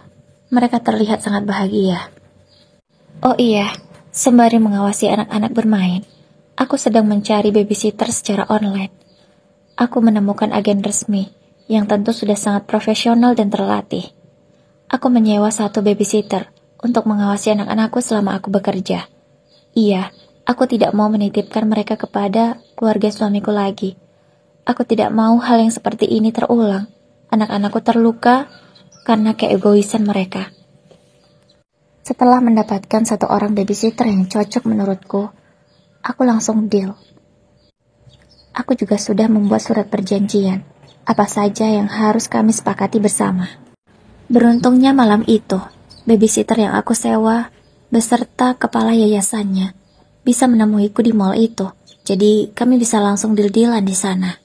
Speaker 1: Mereka terlihat sangat bahagia. Oh iya, sembari mengawasi anak-anak bermain, aku sedang mencari babysitter secara online. Aku menemukan agen resmi yang tentu sudah sangat profesional dan terlatih. Aku menyewa satu babysitter untuk mengawasi anak-anakku selama aku bekerja. Iya, aku tidak mau menitipkan mereka kepada keluarga suamiku lagi. Aku tidak mau hal yang seperti ini terulang. Anak-anakku terluka karena keegoisan mereka. Setelah mendapatkan satu orang babysitter yang cocok menurutku, aku langsung deal. Aku juga sudah membuat surat perjanjian, apa saja yang harus kami sepakati bersama. Beruntungnya malam itu, babysitter yang aku sewa, beserta kepala yayasannya, bisa menemuiku di mall itu. Jadi kami bisa langsung deal-dealan di sana.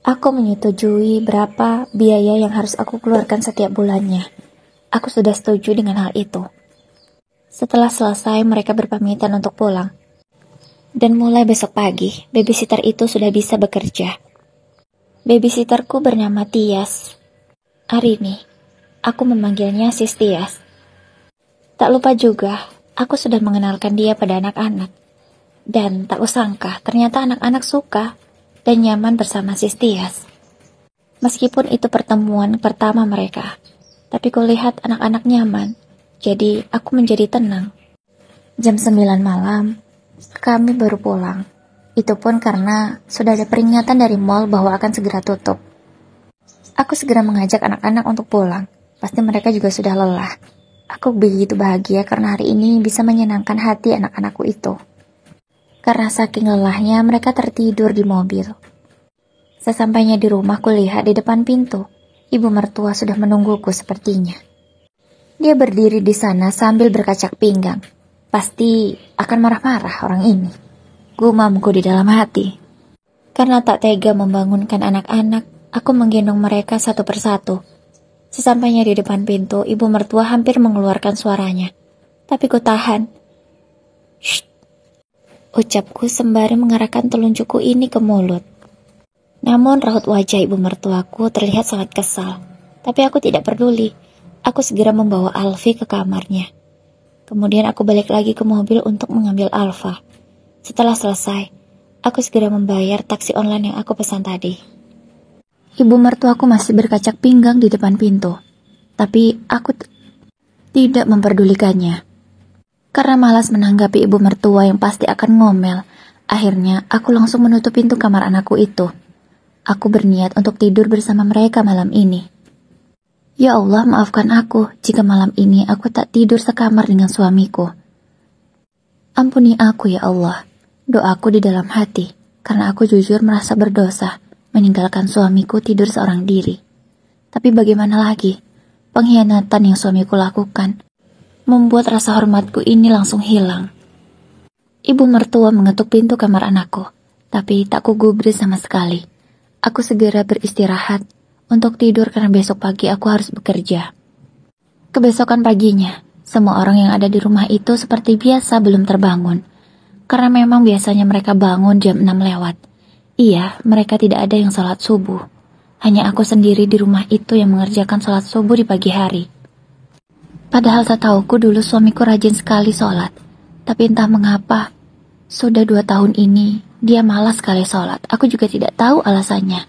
Speaker 1: Aku menyetujui berapa biaya yang harus aku keluarkan setiap bulannya. Aku sudah setuju dengan hal itu. Setelah selesai, mereka berpamitan untuk pulang. Dan mulai besok pagi, babysitter itu sudah bisa bekerja. Babysitterku bernama Tias. Hari ini, aku memanggilnya Sis Tias. Tak lupa juga, aku sudah mengenalkan dia pada anak-anak. Dan tak kusangka, ternyata anak-anak suka dan nyaman bersama Sis Tias. Meskipun itu pertemuan pertama mereka, tapi kulihat anak-anak nyaman. Jadi, aku menjadi tenang. Jam 9 malam, kami baru pulang. Itu pun karena sudah ada peringatan dari mall bahwa akan segera tutup. Aku segera mengajak anak-anak untuk pulang. Pasti mereka juga sudah lelah. Aku begitu bahagia karena hari ini bisa menyenangkan hati anak-anakku itu. Karena saking lelahnya, mereka tertidur di mobil. Sesampainya di rumah, kulihat di depan pintu. Ibu mertua sudah menungguku sepertinya. Dia berdiri di sana sambil berkacak pinggang. Pasti akan marah-marah orang ini. Gumamku di dalam hati. Karena tak tega membangunkan anak-anak, aku menggendong mereka satu persatu. Sesampainya di depan pintu, ibu mertua hampir mengeluarkan suaranya. Tapi ku tahan. Shh. Ucapku sembari mengarahkan telunjukku ini ke mulut. Namun raut wajah ibu mertuaku terlihat sangat kesal. Tapi aku tidak peduli. Aku segera membawa Alfi ke kamarnya. Kemudian aku balik lagi ke mobil untuk mengambil Alfa. Setelah selesai, aku segera membayar taksi online yang aku pesan tadi. Ibu mertuaku masih berkacak pinggang di depan pintu. Tapi aku tidak memperdulikannya. Karena malas menanggapi ibu mertua yang pasti akan ngomel, akhirnya aku langsung menutup pintu kamar anakku itu. Aku berniat untuk tidur bersama mereka malam ini. Ya Allah, maafkan aku jika malam ini aku tak tidur sekamar dengan suamiku. Ampuni aku ya Allah. Doaku di dalam hati, karena aku jujur merasa berdosa meninggalkan suamiku tidur seorang diri. Tapi bagaimana lagi? Pengkhianatan yang suamiku lakukan membuat rasa hormatku ini langsung hilang. Ibu mertua mengetuk pintu kamar anakku, tapi tak kugubris sama sekali. Aku segera beristirahat untuk tidur karena besok pagi aku harus bekerja. Kebesokan paginya, semua orang yang ada di rumah itu seperti biasa belum terbangun. Karena memang biasanya mereka bangun jam 6 lewat. Iya, mereka tidak ada yang sholat subuh. Hanya aku sendiri di rumah itu yang mengerjakan sholat subuh di pagi hari. Padahal setauku dulu suamiku rajin sekali sholat. Tapi entah mengapa, sudah 2 tahun ini dia malas sekali sholat. Aku juga tidak tahu alasannya.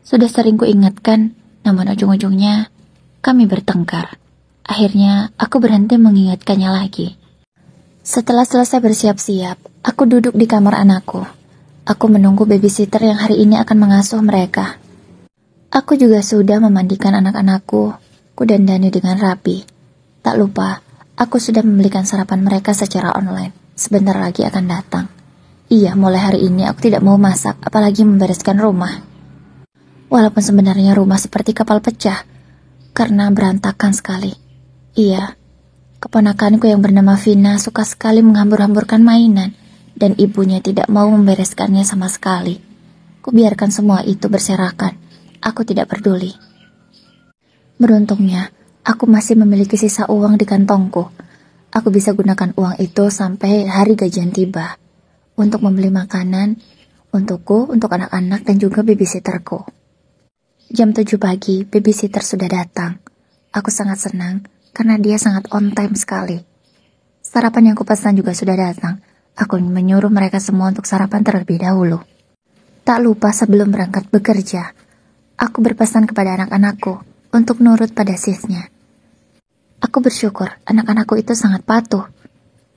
Speaker 1: Sudah sering ku ingatkan, namun ujung-ujungnya kami bertengkar. Akhirnya aku berhenti mengingatkannya lagi. Setelah selesai bersiap-siap, aku duduk di kamar anakku. Aku menunggu babysitter yang hari ini akan mengasuh mereka. Aku juga sudah memandikan anak-anakku, ku dandani dengan rapi. Tak lupa, aku sudah membelikan sarapan mereka secara online. Sebentar lagi akan datang. Iya, mulai hari ini aku tidak mau masak, apalagi membereskan rumah. Walaupun sebenarnya rumah seperti kapal pecah, karena berantakan sekali. Iya, keponakanku yang bernama Vina suka sekali menghambur-hamburkan mainan, dan ibunya tidak mau membereskannya sama sekali. Kubiarkan semua itu berserakan, aku tidak peduli. Beruntungnya, aku masih memiliki sisa uang di kantongku. Aku bisa gunakan uang itu sampai hari gajian tiba, untuk membeli makanan, untukku, untuk anak-anak, dan juga babysitterku. Jam 7 pagi, babysitter sudah datang. Aku sangat senang karena dia sangat on time sekali. Sarapan yang kupesan juga sudah datang. Aku menyuruh mereka semua untuk sarapan terlebih dahulu. Tak lupa sebelum berangkat bekerja, aku berpesan kepada anak-anakku untuk nurut pada sisnya. Aku bersyukur anak-anakku itu sangat patuh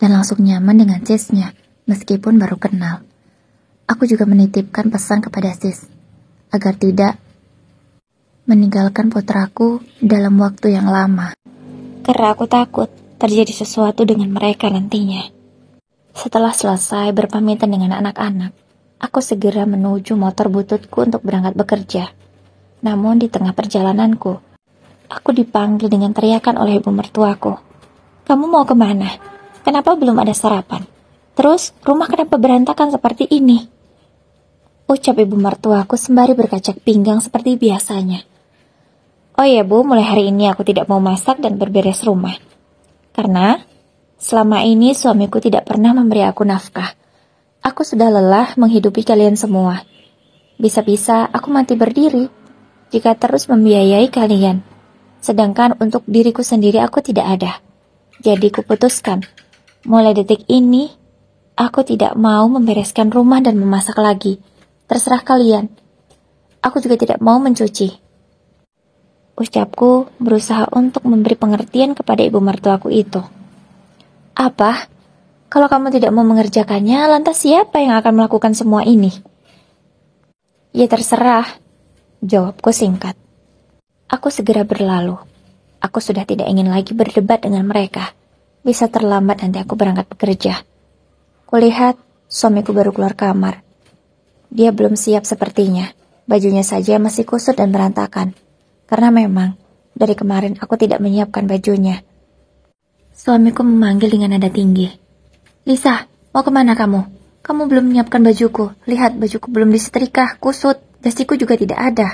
Speaker 1: dan langsung nyaman dengan sisnya meskipun baru kenal. Aku juga menitipkan pesan kepada sis agar tidak meninggalkan putraku dalam waktu yang lama. Karena aku takut terjadi sesuatu dengan mereka nantinya. Setelah selesai berpamitan dengan anak-anak, aku segera menuju motor bututku untuk berangkat bekerja. Namun di tengah perjalananku, aku dipanggil dengan teriakan oleh ibu mertuaku. Kamu mau kemana? Kenapa belum ada sarapan? Terus, rumah kenapa berantakan seperti ini? Ucap ibu mertuaku sembari berkacak pinggang seperti biasanya. Oh ya Bu, mulai hari ini aku tidak mau masak dan berberes rumah. Karena selama ini suamiku tidak pernah memberi aku nafkah. Aku sudah lelah menghidupi kalian semua. Bisa-bisa aku mati berdiri jika terus membiayai kalian. Sedangkan untuk diriku sendiri aku tidak ada. Jadi kuputuskan, mulai detik ini, aku tidak mau membereskan rumah dan memasak lagi. Terserah kalian. Aku juga tidak mau mencuci. Ucapku berusaha untuk memberi pengertian kepada ibu mertuaku itu. Apa? Kalau kamu tidak mau mengerjakannya, lantas siapa yang akan melakukan semua ini? Ya terserah, jawabku singkat. Aku segera berlalu. Aku sudah tidak ingin lagi berdebat dengan mereka. Bisa terlambat nanti aku berangkat bekerja. Kulihat suamiku baru keluar kamar. Dia belum siap sepertinya. Bajunya saja masih kusut dan berantakan. Karena memang dari kemarin aku tidak menyiapkan bajunya. Suamiku memanggil dengan nada tinggi. Lisa, mau kemana kamu? Kamu belum menyiapkan bajuku. Lihat, bajuku belum disetrika, kusut, dasiku juga tidak ada.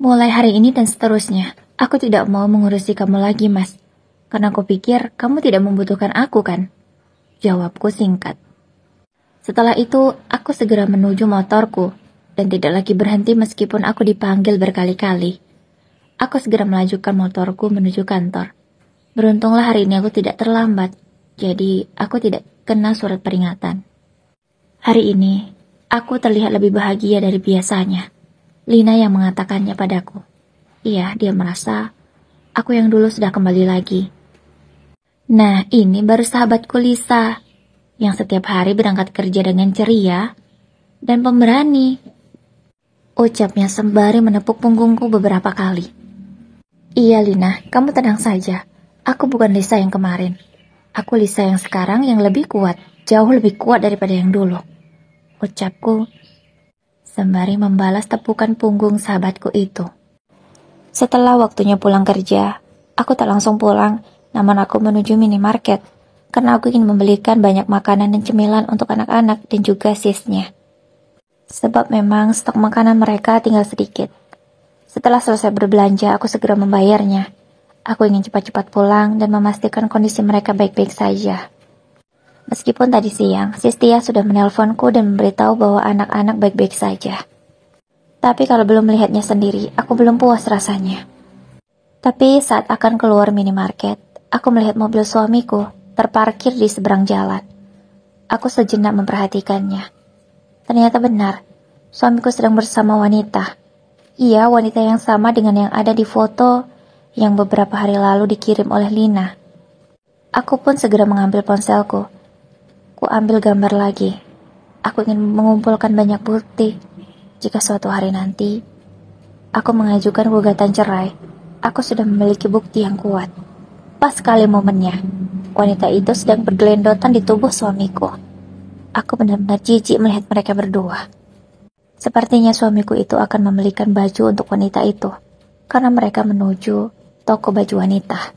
Speaker 1: Mulai hari ini dan seterusnya, aku tidak mau mengurusi kamu lagi, Mas. Karena aku pikir kamu tidak membutuhkan aku, kan? Jawabku singkat. Setelah itu, aku segera menuju motorku dan tidak lagi berhenti meskipun aku dipanggil berkali-kali. Aku segera melajukan motorku menuju kantor. Beruntunglah hari ini aku tidak terlambat, jadi aku tidak kena surat peringatan. Hari ini, aku terlihat lebih bahagia dari biasanya. Lina yang mengatakannya padaku. Iya, dia merasa aku yang dulu sudah kembali lagi. Nah, ini baru sahabatku Lisa, yang setiap hari berangkat kerja dengan ceria dan pemberani. Ucapnya sembari menepuk punggungku beberapa kali. Iya Lina, kamu tenang saja. Aku bukan Lisa yang kemarin. Aku Lisa yang sekarang yang lebih kuat, jauh lebih kuat daripada yang dulu. Ucapku sembari membalas tepukan punggung sahabatku itu. Setelah waktunya pulang kerja, aku tak langsung pulang, namun aku menuju minimarket karena aku ingin membelikan banyak makanan dan cemilan untuk anak-anak dan juga sisnya. Sebab memang stok makanan mereka tinggal sedikit. Setelah selesai berbelanja, aku segera membayarnya. Aku ingin cepat-cepat pulang dan memastikan kondisi mereka baik-baik saja. Meskipun tadi siang, Sistia sudah menelponku dan memberitahu bahwa anak-anak baik-baik saja. Tapi kalau belum melihatnya sendiri, aku belum puas rasanya. Tapi saat akan keluar minimarket, aku melihat mobil suamiku terparkir di seberang jalan. Aku sejenak memperhatikannya. Ternyata benar, suamiku sedang bersama wanita. Iya, wanita yang sama dengan yang ada di foto yang beberapa hari lalu dikirim oleh Lina. Aku pun segera mengambil ponselku. Ku ambil gambar lagi. Aku ingin mengumpulkan banyak bukti. Jika suatu hari nanti, aku mengajukan gugatan cerai, aku sudah memiliki bukti yang kuat. Pas sekali momennya, wanita itu sedang bergelendotan di tubuh suamiku. Aku benar-benar jijik melihat mereka berdua. Sepertinya suamiku itu akan membelikan baju untuk wanita itu, karena mereka menuju toko baju wanita.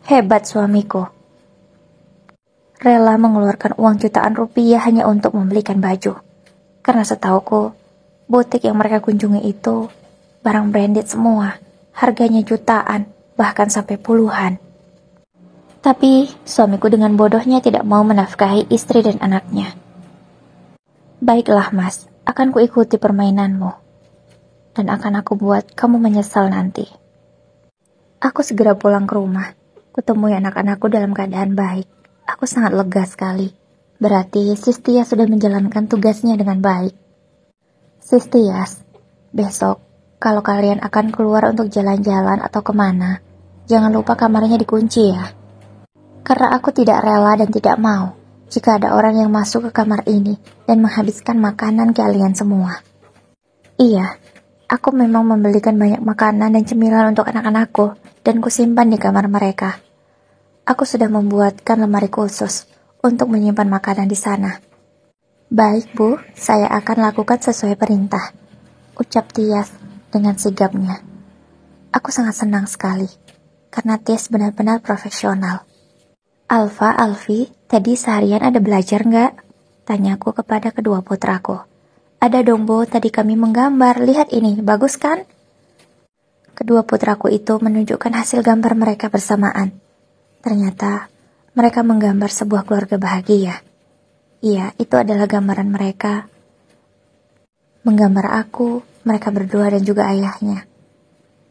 Speaker 1: Hebat suamiku. Rela mengeluarkan uang jutaan rupiah hanya untuk membelikan baju. Karena setauku, butik yang mereka kunjungi itu barang branded semua, harganya jutaan, bahkan sampai puluhan. Tapi suamiku dengan bodohnya tidak mau menafkahi istri dan anaknya. Baiklah Mas, akan kuikuti permainanmu. Dan akan aku buat kamu menyesal nanti. Aku segera pulang ke rumah. Kutemui anak-anakku dalam keadaan baik. Aku sangat lega sekali. Berarti Sistia sudah menjalankan tugasnya dengan baik. Sistias, besok kalau kalian akan keluar untuk jalan-jalan atau kemana, jangan lupa kamarnya dikunci ya. Karena aku tidak rela dan tidak mau jika ada orang yang masuk ke kamar ini dan menghabiskan makanan kalian semua. Iya, aku memang membelikan banyak makanan dan cemilan untuk anak-anakku dan kusimpan di kamar mereka. Aku sudah membuatkan lemari khusus untuk menyimpan makanan di sana. Baik Bu, saya akan lakukan sesuai perintah, ucap Tias dengan sigapnya. Aku sangat senang sekali, karena Tias benar-benar profesional. Alfi, Tadi seharian ada belajar nggak? Tanyaku kepada kedua putraku. Ada dong, Bu, tadi kami menggambar. Lihat ini, bagus kan? Kedua putraku itu menunjukkan hasil gambar mereka bersamaan. Ternyata mereka menggambar sebuah keluarga bahagia. Iya, itu adalah gambaran mereka. Menggambar aku, mereka berdua dan juga ayahnya.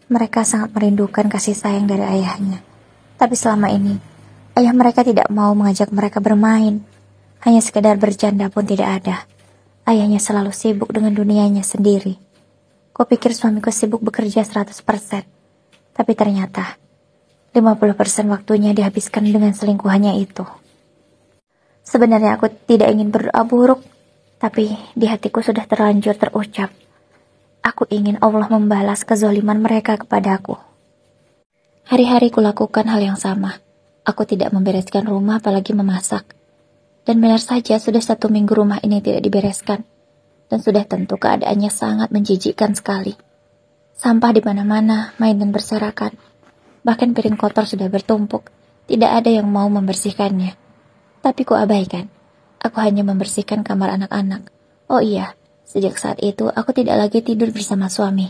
Speaker 1: Mereka sangat merindukan kasih sayang dari ayahnya. Tapi selama ini, ayah mereka tidak mau mengajak mereka bermain. Hanya sekedar bercanda pun tidak ada. Ayahnya selalu sibuk dengan dunianya sendiri. Kupikir suamiku sibuk bekerja 100%. Tapi ternyata 50% waktunya dihabiskan dengan selingkuhannya itu. Sebenarnya aku tidak ingin berdoa buruk, tapi di hatiku sudah terlanjur terucap. Aku ingin Allah membalas kezaliman mereka kepadaku. Hari-hari kulakukan hal yang sama. Aku tidak membereskan rumah apalagi memasak. Dan benar saja sudah 1 minggu rumah ini tidak dibereskan. Dan sudah tentu keadaannya sangat menjijikkan sekali. Sampah di mana-mana, main dan berserakan. Bahkan piring kotor sudah bertumpuk. Tidak ada yang mau membersihkannya. Tapi ku abaikan. Aku hanya membersihkan kamar anak-anak. Oh iya, sejak saat itu aku tidak lagi tidur bersama suami.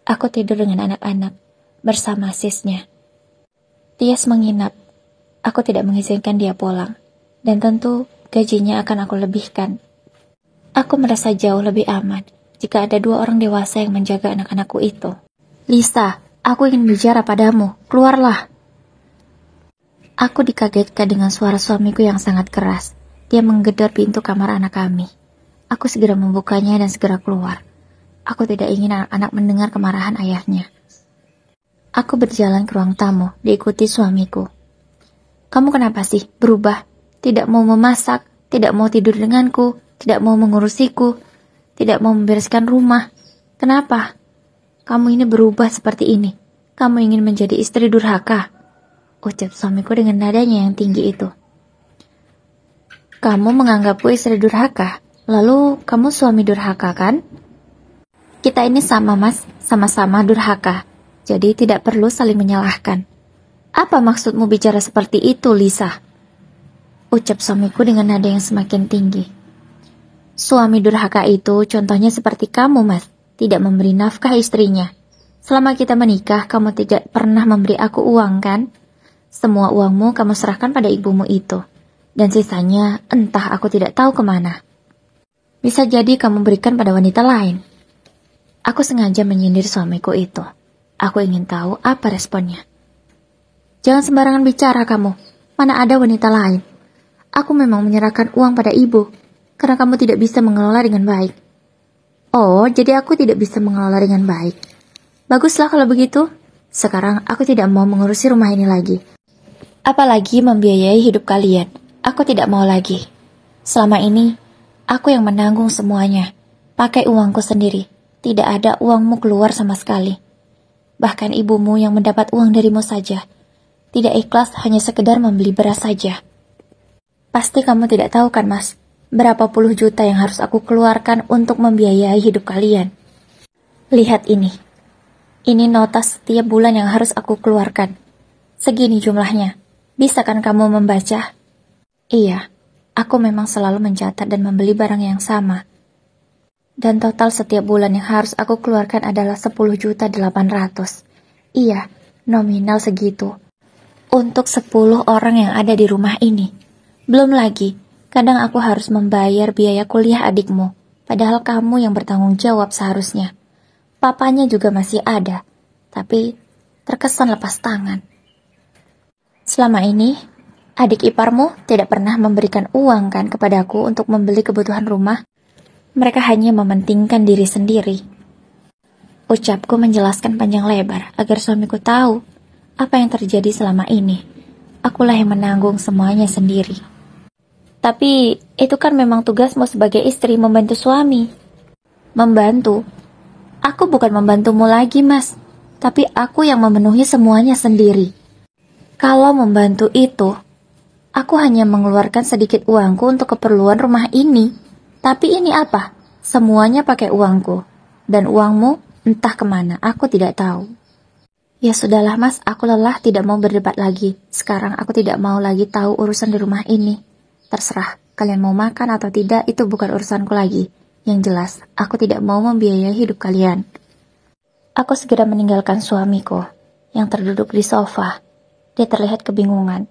Speaker 1: Aku tidur dengan anak-anak, bersama sisnya. Tias menginap. Aku tidak mengizinkan dia pulang. Dan tentu gajinya akan aku lebihkan. Aku merasa jauh lebih aman jika ada 2 orang dewasa yang menjaga anak-anakku itu. Lisa, aku ingin bicara padamu. Keluarlah. Aku dikagetkan dengan suara suamiku yang sangat keras. Dia menggedor pintu kamar anak kami. Aku segera membukanya dan segera keluar. Aku tidak ingin anak-anak mendengar kemarahan ayahnya. Aku berjalan ke ruang tamu, diikuti suamiku. Kamu kenapa sih berubah? Tidak mau memasak, tidak mau tidur denganku, tidak mau mengurusiku, tidak mau membereskan rumah. Kenapa? Kamu ini berubah seperti ini. Kamu ingin menjadi istri durhaka, ucap suamiku dengan nadanya yang tinggi itu. Kamu menganggapku istri durhaka, lalu kamu suami durhaka kan? Kita ini sama, Mas, sama-sama durhaka. Jadi tidak perlu saling menyalahkan. Apa maksudmu bicara seperti itu, Lisa? Ucap suamiku dengan nada yang semakin tinggi. Suami durhaka itu contohnya seperti kamu, Mas. Tidak memberi nafkah istrinya. Selama kita menikah, kamu tidak pernah memberi aku uang, kan? Semua uangmu kamu serahkan pada ibumu itu. Dan sisanya entah aku tidak tahu kemana. Bisa jadi kamu berikan pada wanita lain. Aku sengaja menyindir suamiku itu. Aku ingin tahu apa responnya. Jangan sembarangan bicara kamu. Mana ada wanita lain. Aku memang menyerahkan uang pada ibu. Karena kamu tidak bisa mengelola dengan baik. Oh, jadi aku tidak bisa mengelola dengan baik. Baguslah kalau begitu. Sekarang aku tidak mau mengurusi rumah ini lagi. Apalagi membiayai hidup kalian. Aku tidak mau lagi. Selama ini, aku yang menanggung semuanya. Pakai uangku sendiri. Tidak ada uangmu keluar sama sekali. Bahkan ibumu yang mendapat uang darimu saja. Tidak ikhlas hanya sekedar membeli beras saja. Pasti kamu tidak tahu kan, Mas? Berapa puluh juta yang harus aku keluarkan untuk membiayai hidup kalian. Lihat ini. Ini nota setiap bulan yang harus aku keluarkan. Segini jumlahnya. Bisa kan kamu membaca? Iya, aku memang selalu mencatat dan membeli barang yang sama. Dan total setiap bulan yang harus aku keluarkan adalah 10.800.000. Iya, nominal segitu. Untuk 10 orang yang ada di rumah ini. Belum lagi, kadang aku harus membayar biaya kuliah adikmu. Padahal kamu yang bertanggung jawab seharusnya. Papanya juga masih ada, tapi terkesan lepas tangan. Selama ini, adik iparmu tidak pernah memberikan uang kan kepadaku untuk membeli kebutuhan rumah. Mereka hanya mementingkan diri sendiri. Ucapku menjelaskan panjang lebar agar suamiku tahu apa yang terjadi selama ini. Akulah yang menanggung semuanya sendiri. Tapi itu kan memang tugasmu sebagai istri membantu suami. Membantu? Aku bukan membantumu lagi, Mas. Tapi aku yang memenuhi semuanya sendiri. Kalau membantu itu, aku hanya mengeluarkan sedikit uangku untuk keperluan rumah ini. Tapi ini apa? Semuanya pakai uangku. Dan uangmu entah kemana, aku tidak tahu. Ya sudahlah, Mas, aku lelah tidak mau berdebat lagi. Sekarang aku tidak mau lagi tahu urusan di rumah ini. Terserah, kalian mau makan atau tidak itu bukan urusanku lagi. Yang jelas, aku tidak mau membiayai hidup kalian. Aku segera meninggalkan suamiku, yang terduduk di sofa. Dia terlihat kebingungan.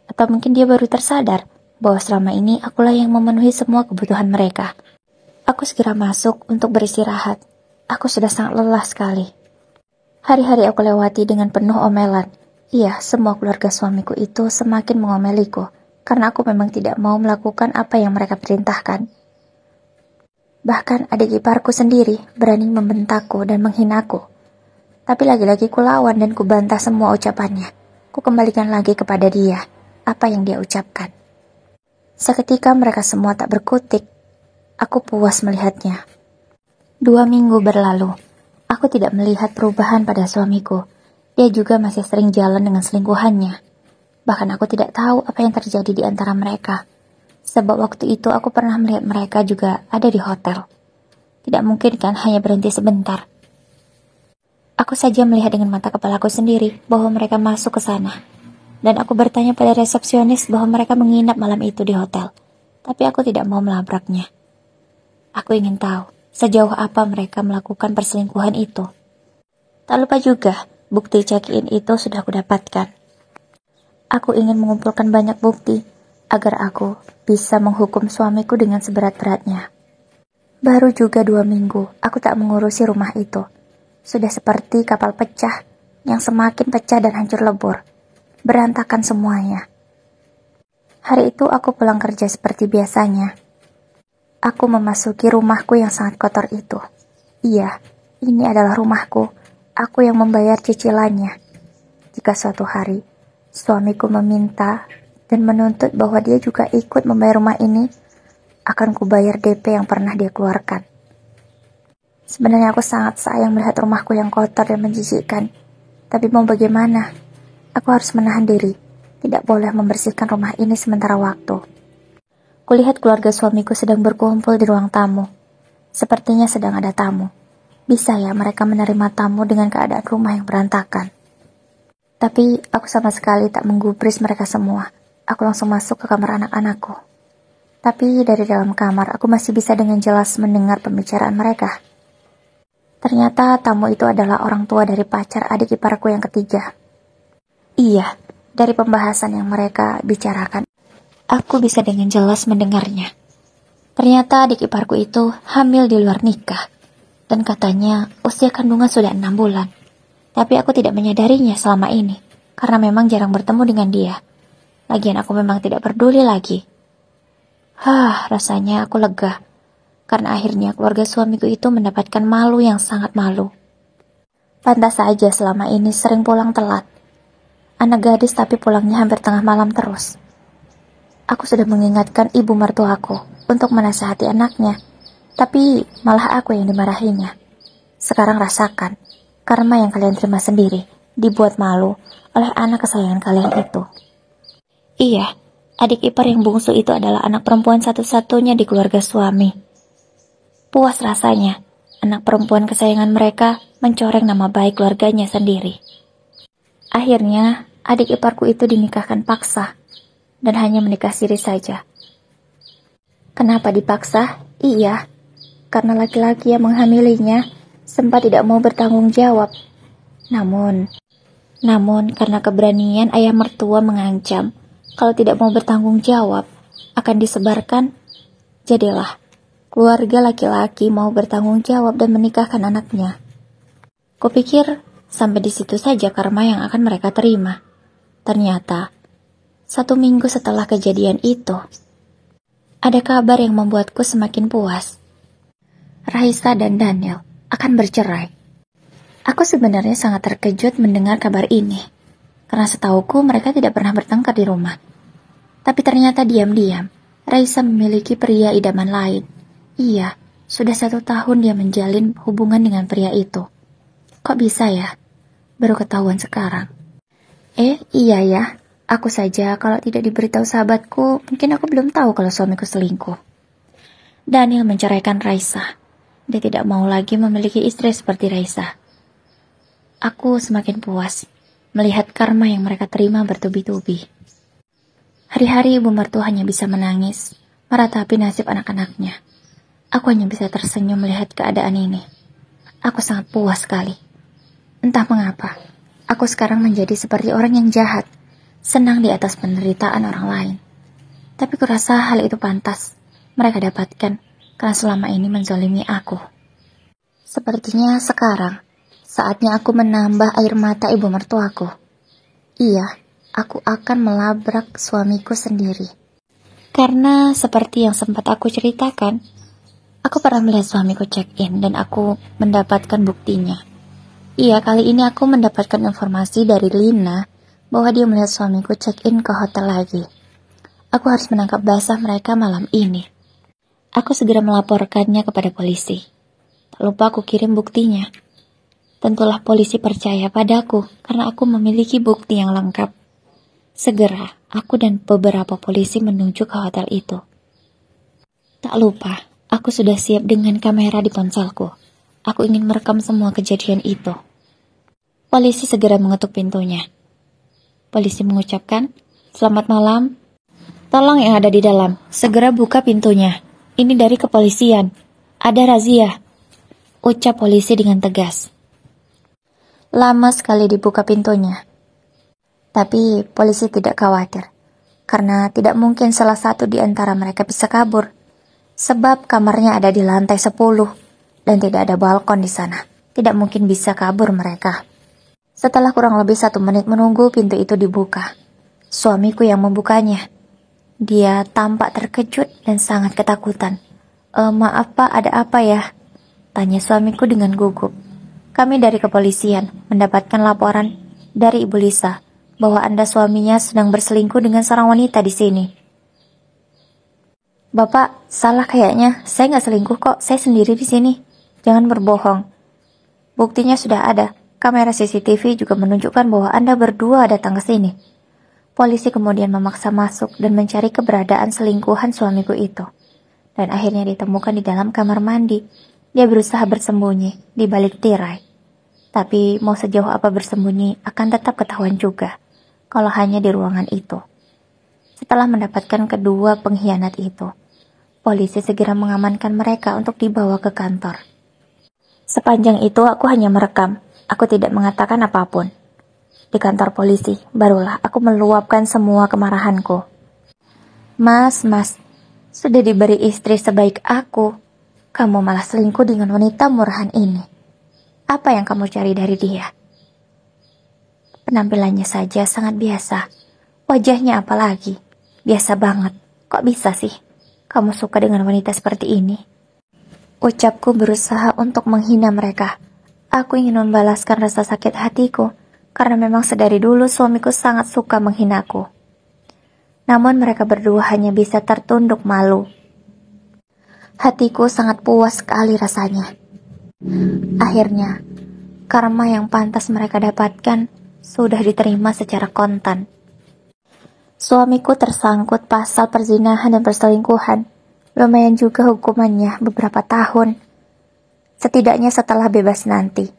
Speaker 1: Atau mungkin dia baru tersadar bahwa selama ini akulah yang memenuhi semua kebutuhan mereka. Aku segera masuk untuk beristirahat. Aku sudah sangat lelah sekali. Hari-hari aku lewati dengan penuh omelan. Iya, semua keluarga suamiku itu semakin mengomeliku, karena aku memang tidak mau melakukan apa yang mereka perintahkan. Bahkan adik iparku sendiri berani membentakku dan menghinaku. Tapi lagi-lagi ku lawan dan ku bantah semua ucapannya. Ku kembalikan lagi kepada dia apa yang dia ucapkan. Seketika mereka semua tak berkutik. Aku puas melihatnya. 2 minggu berlalu. Aku tidak melihat perubahan pada suamiku. Dia juga masih sering jalan dengan selingkuhannya. Bahkan aku tidak tahu apa yang terjadi di antara mereka. Sebab waktu itu aku pernah melihat mereka juga ada di hotel. Tidak mungkin kan hanya berhenti sebentar. Aku saja melihat dengan mata kepalaku sendiri bahwa mereka masuk ke sana. Dan aku bertanya pada resepsionis bahwa mereka menginap malam itu di hotel. Tapi aku tidak mau melabraknya. Aku ingin tahu sejauh apa mereka melakukan perselingkuhan itu. Tak lupa juga, bukti check-in itu sudah aku dapatkan. Aku ingin mengumpulkan banyak bukti agar aku bisa menghukum suamiku dengan seberat-beratnya. Baru juga 2 minggu, aku tak mengurusi rumah itu. Sudah seperti kapal pecah yang semakin pecah dan hancur lebur. Berantakan semuanya. Hari itu aku pulang kerja seperti biasanya. Aku memasuki rumahku yang sangat kotor itu. Iya, ini adalah rumahku. Aku yang membayar cicilannya. Jika suatu hari suamiku meminta dan menuntut bahwa dia juga ikut membayar rumah ini, akan kubayar DP yang pernah dia keluarkan. Sebenarnya aku sangat sayang melihat rumahku yang kotor dan menjijikkan. Tapi mau bagaimana? Aku harus menahan diri. Tidak boleh membersihkan rumah ini sementara waktu. Kulihat keluarga suamiku sedang berkumpul di ruang tamu. Sepertinya sedang ada tamu. Bisa ya mereka menerima tamu dengan keadaan rumah yang berantakan. Tapi aku sama sekali tak menggubris mereka semua. Aku langsung masuk ke kamar anak-anakku. Tapi dari dalam kamar aku masih bisa dengan jelas mendengar pembicaraan mereka. Ternyata tamu itu adalah orang tua dari pacar adik iparku yang ketiga. Iya, dari pembahasan yang mereka bicarakan, aku bisa dengan jelas mendengarnya. Ternyata adik iparku itu hamil di luar nikah. Dan katanya usia kandungan sudah 6 bulan. Tapi aku tidak menyadarinya selama ini, karena memang jarang bertemu dengan dia. Lagian aku memang tidak peduli lagi. Rasanya aku lega, karena akhirnya keluarga suamiku itu mendapatkan malu yang sangat malu. Pantas saja selama ini sering pulang telat. Anak gadis tapi pulangnya hampir tengah malam terus. Aku sudah mengingatkan ibu mertuaku untuk menasihati anaknya, tapi malah aku yang dimarahinya. Sekarang rasakan, karma yang kalian terima sendiri, dibuat malu oleh anak kesayangan kalian itu. Iya, adik ipar yang bungsu itu adalah anak perempuan satu-satunya di keluarga suami. Puas rasanya, anak perempuan kesayangan mereka mencoreng nama baik keluarganya sendiri. Akhirnya, adik iparku itu dinikahkan paksa, dan hanya menikah siri saja. Kenapa dipaksa? Iya, karena laki-laki yang menghamilinya sempat tidak mau bertanggung jawab. Namun karena keberanian ayah mertua mengancam kalau tidak mau bertanggung jawab akan disebarkan, jadilah keluarga laki-laki mau bertanggung jawab dan menikahkan anaknya. Kupikir sampai di situ saja karma yang akan mereka terima. Ternyata 1 minggu setelah kejadian itu, ada kabar yang membuatku semakin puas. Raisa dan Daniel akan bercerai. Aku sebenarnya sangat terkejut mendengar kabar ini, karena setauku mereka tidak pernah bertengkar di rumah. Tapi ternyata diam-diam, Raisa memiliki pria idaman lain. Iya, sudah 1 tahun dia menjalin hubungan dengan pria itu. Kok bisa ya? Baru ketahuan sekarang. Iya ya, aku saja kalau tidak diberitahu sahabatku, mungkin aku belum tahu kalau suamiku selingkuh. Daniel menceraikan Raisa. Dia tidak mau lagi memiliki istri seperti Raisa. Aku semakin puas melihat karma yang mereka terima bertubi-tubi. Hari-hari ibu mertua hanya bisa menangis, meratapi nasib anak-anaknya. Aku hanya bisa tersenyum melihat keadaan ini. Aku sangat puas sekali. Entah mengapa, aku sekarang menjadi seperti orang yang jahat, senang di atas penderitaan orang lain. Tapi kurasa hal itu pantas mereka dapatkan karena selama ini menzalimi aku. Sepertinya sekarang, saatnya aku menambah air mata ibu mertuaku. Iya, aku akan melabrak suamiku sendiri. Karena seperti yang sempat aku ceritakan, aku pernah melihat suamiku check-in dan aku mendapatkan buktinya. Iya, kali ini aku mendapatkan informasi dari Lina bahwa dia melihat suamiku check-in ke hotel lagi. Aku harus menangkap basah mereka malam ini. Aku segera melaporkannya kepada polisi. Tak lupa aku kirim buktinya. Tentulah polisi percaya padaku karena aku memiliki bukti yang lengkap. Segera, aku dan beberapa polisi menuju ke hotel itu. Tak lupa, aku sudah siap dengan kamera di ponselku. Aku ingin merekam semua kejadian itu. Polisi segera mengetuk pintunya. Polisi mengucapkan, "Selamat malam. Tolong yang ada di dalam, segera buka pintunya. Ini dari kepolisian. Ada razia," ucap polisi dengan tegas. Lama sekali dibuka pintunya. Tapi polisi tidak khawatir, karena tidak mungkin salah satu di antara mereka bisa kabur. Sebab kamarnya ada di lantai 10 dan tidak ada balkon di sana. Tidak mungkin bisa kabur mereka. Setelah kurang lebih 1 menit menunggu, pintu itu dibuka. Suamiku yang membukanya. Dia tampak terkejut dan sangat ketakutan. Maaf Pak, ada apa ya?" tanya suamiku dengan gugup. "Kami dari kepolisian mendapatkan laporan dari Ibu Lisa bahwa Anda suaminya sedang berselingkuh dengan seorang wanita di sini." "Bapak, salah kayaknya. Saya nggak selingkuh kok. Saya sendiri di sini. Jangan berbohong. Buktinya sudah ada. Kamera CCTV juga menunjukkan bahwa Anda berdua datang ke sini." Polisi kemudian memaksa masuk dan mencari keberadaan selingkuhan suamiku itu. Dan akhirnya ditemukan di dalam kamar mandi. Dia berusaha bersembunyi di balik tirai. Tapi mau sejauh apa bersembunyi akan tetap ketahuan juga kalau hanya di ruangan itu. Setelah mendapatkan kedua pengkhianat itu, polisi segera mengamankan mereka untuk dibawa ke kantor. Sepanjang itu aku hanya merekam. Aku tidak mengatakan apapun. Di kantor polisi, barulah aku meluapkan semua kemarahanku. Mas, sudah diberi istri sebaik aku, kamu malah selingkuh dengan wanita murahan ini. Apa yang kamu cari dari dia?" Penampilannya saja sangat biasa. Wajahnya apalagi? Biasa banget. Kok bisa sih kamu suka dengan wanita seperti ini? Ucapku berusaha untuk menghina mereka. Aku ingin membalaskan rasa sakit hatiku, karena memang sedari dulu suamiku sangat suka menghinaku. Namun mereka berdua hanya bisa tertunduk malu. Hatiku sangat puas sekali rasanya. Akhirnya, karma yang pantas mereka dapatkan sudah diterima secara kontan. Suamiku tersangkut pasal perzinahan dan perselingkuhan. Lumayan juga hukumannya, beberapa tahun. Setidaknya setelah bebas nanti,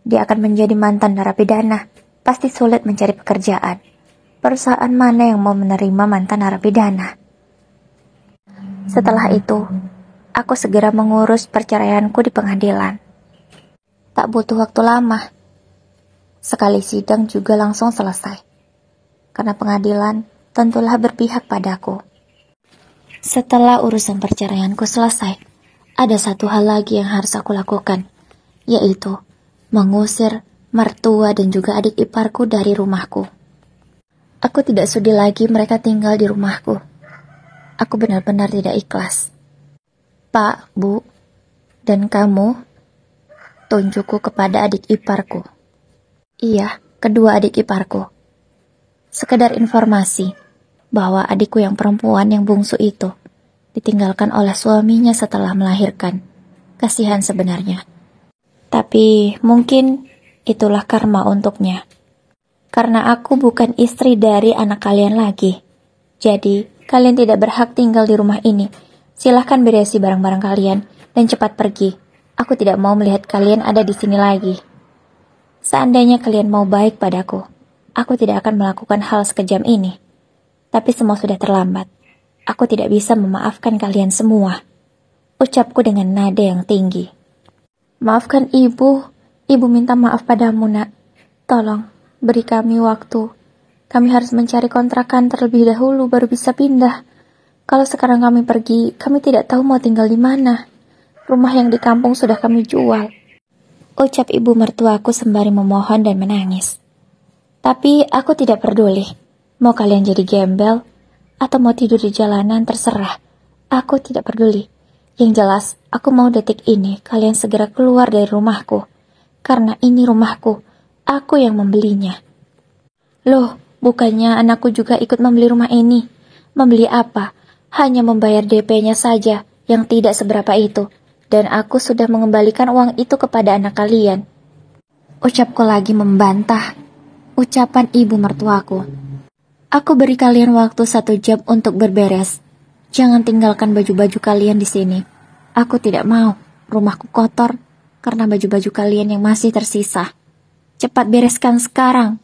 Speaker 1: dia akan menjadi mantan narapidana. Pasti sulit mencari pekerjaan. Perusahaan mana yang mau menerima mantan narapidana? Setelah itu, aku segera mengurus perceraianku di pengadilan. Tak butuh waktu lama. Sekali sidang juga langsung selesai. Karena pengadilan tentulah berpihak padaku. Setelah urusan perceraianku selesai, ada satu hal lagi yang harus aku lakukan, yaitu mengusir mertua dan juga adik iparku dari rumahku. Aku tidak sudi lagi mereka tinggal di rumahku. Aku benar-benar tidak ikhlas. "Pak, Bu, dan kamu?" tunjukku kepada adik iparku. Iya, kedua adik iparku. Sekedar informasi bahwa adikku yang perempuan yang bungsu itu ditinggalkan oleh suaminya setelah melahirkan. Kasihan sebenarnya. Tapi mungkin itulah karma untuknya. Karena aku bukan istri dari anak kalian lagi. Jadi, kalian tidak berhak tinggal di rumah ini. Silahkan beresi barang-barang kalian dan cepat pergi. Aku tidak mau melihat kalian ada di sini lagi. Seandainya kalian mau baik padaku, aku tidak akan melakukan hal sekejam ini. Tapi semua sudah terlambat. Aku tidak bisa memaafkan kalian semua. Ucapku dengan nada yang tinggi. Maafkan ibu. Ibu minta maaf padamu, nak. Tolong, beri kami waktu. Kami harus mencari kontrakan terlebih dahulu baru bisa pindah. Kalau sekarang kami pergi, kami tidak tahu mau tinggal di mana. Rumah yang di kampung sudah kami jual. Ucap ibu mertuaku sembari memohon dan menangis. Tapi aku tidak peduli. Mau kalian jadi gembel atau mau tidur di jalanan terserah. Aku tidak peduli. Yang jelas, aku mau detik ini kalian segera keluar dari rumahku. Karena ini rumahku. Aku yang membelinya. Loh, bukannya anakku juga ikut membeli rumah ini? Membeli apa? Hanya membayar DP-nya saja yang tidak seberapa itu. Dan aku sudah mengembalikan uang itu kepada anak kalian. Ucapku lagi membantah ucapan ibu mertuaku. Aku beri kalian waktu 1 jam untuk berberes. Jangan tinggalkan baju-baju kalian di sini. Aku tidak mau rumahku kotor karena baju-baju kalian yang masih tersisa. Cepat bereskan sekarang.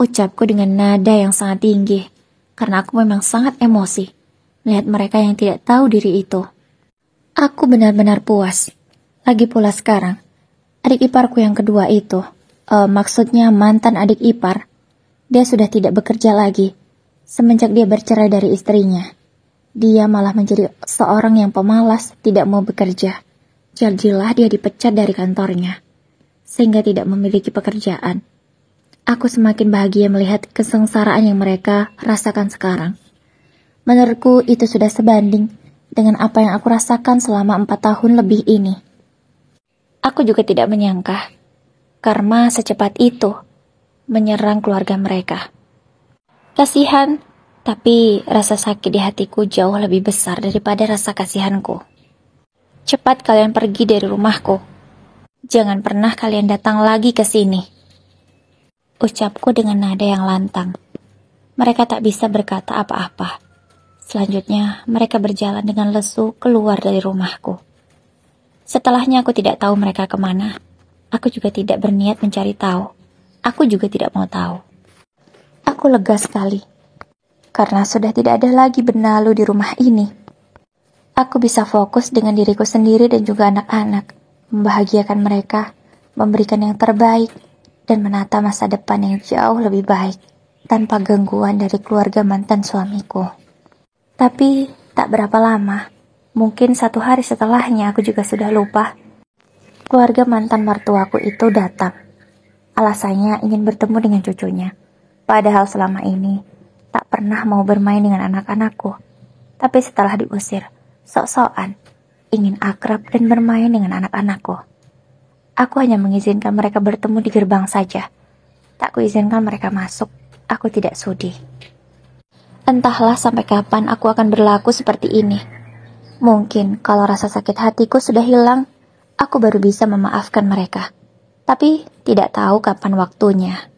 Speaker 1: Ucapku dengan nada yang sangat tinggi karena aku memang sangat emosi melihat mereka yang tidak tahu diri itu. Aku benar-benar puas. Lagi pula sekarang, adik iparku yang kedua itu, maksudnya mantan adik ipar, dia sudah tidak bekerja lagi. Semenjak dia bercerai dari istrinya, dia malah menjadi seorang yang pemalas, tidak mau bekerja. Jadilah dia dipecat dari kantornya, sehingga tidak memiliki pekerjaan. Aku semakin bahagia melihat kesengsaraan yang mereka rasakan sekarang. Menurutku itu sudah sebanding dengan apa yang aku rasakan selama 4 tahun lebih ini. Aku juga tidak menyangka karma secepat itu menyerang keluarga mereka. Kasihan, tapi rasa sakit di hatiku jauh lebih besar daripada rasa kasihanku. Cepat kalian pergi dari rumahku. Jangan pernah kalian datang lagi ke sini. Ucapku dengan nada yang lantang. Mereka tak bisa berkata apa-apa. Selanjutnya, mereka berjalan dengan lesu keluar dari rumahku. Setelahnya aku tidak tahu mereka kemana. Aku juga tidak berniat mencari tahu. Aku juga tidak mau tahu. Aku lega sekali. Karena sudah tidak ada lagi benalu di rumah ini. Aku bisa fokus dengan diriku sendiri dan juga anak-anak. Membahagiakan mereka, memberikan yang terbaik, dan menata masa depan yang jauh lebih baik. Tanpa gangguan dari keluarga mantan suamiku. Tapi tak berapa lama, mungkin 1 hari setelahnya aku juga sudah lupa. Keluarga mantan mertuaku itu datang. Alasannya ingin bertemu dengan cucunya. Padahal selama ini tak pernah mau bermain dengan anak-anakku. Tapi setelah diusir, sok-sokan ingin akrab dan bermain dengan anak-anakku. Aku hanya mengizinkan mereka bertemu di gerbang saja. Tak kuizinkan mereka masuk. Aku tidak sudi. Entahlah sampai kapan aku akan berlaku seperti ini. Mungkin kalau rasa sakit hatiku sudah hilang, aku baru bisa memaafkan mereka. Tapi tidak tahu kapan waktunya.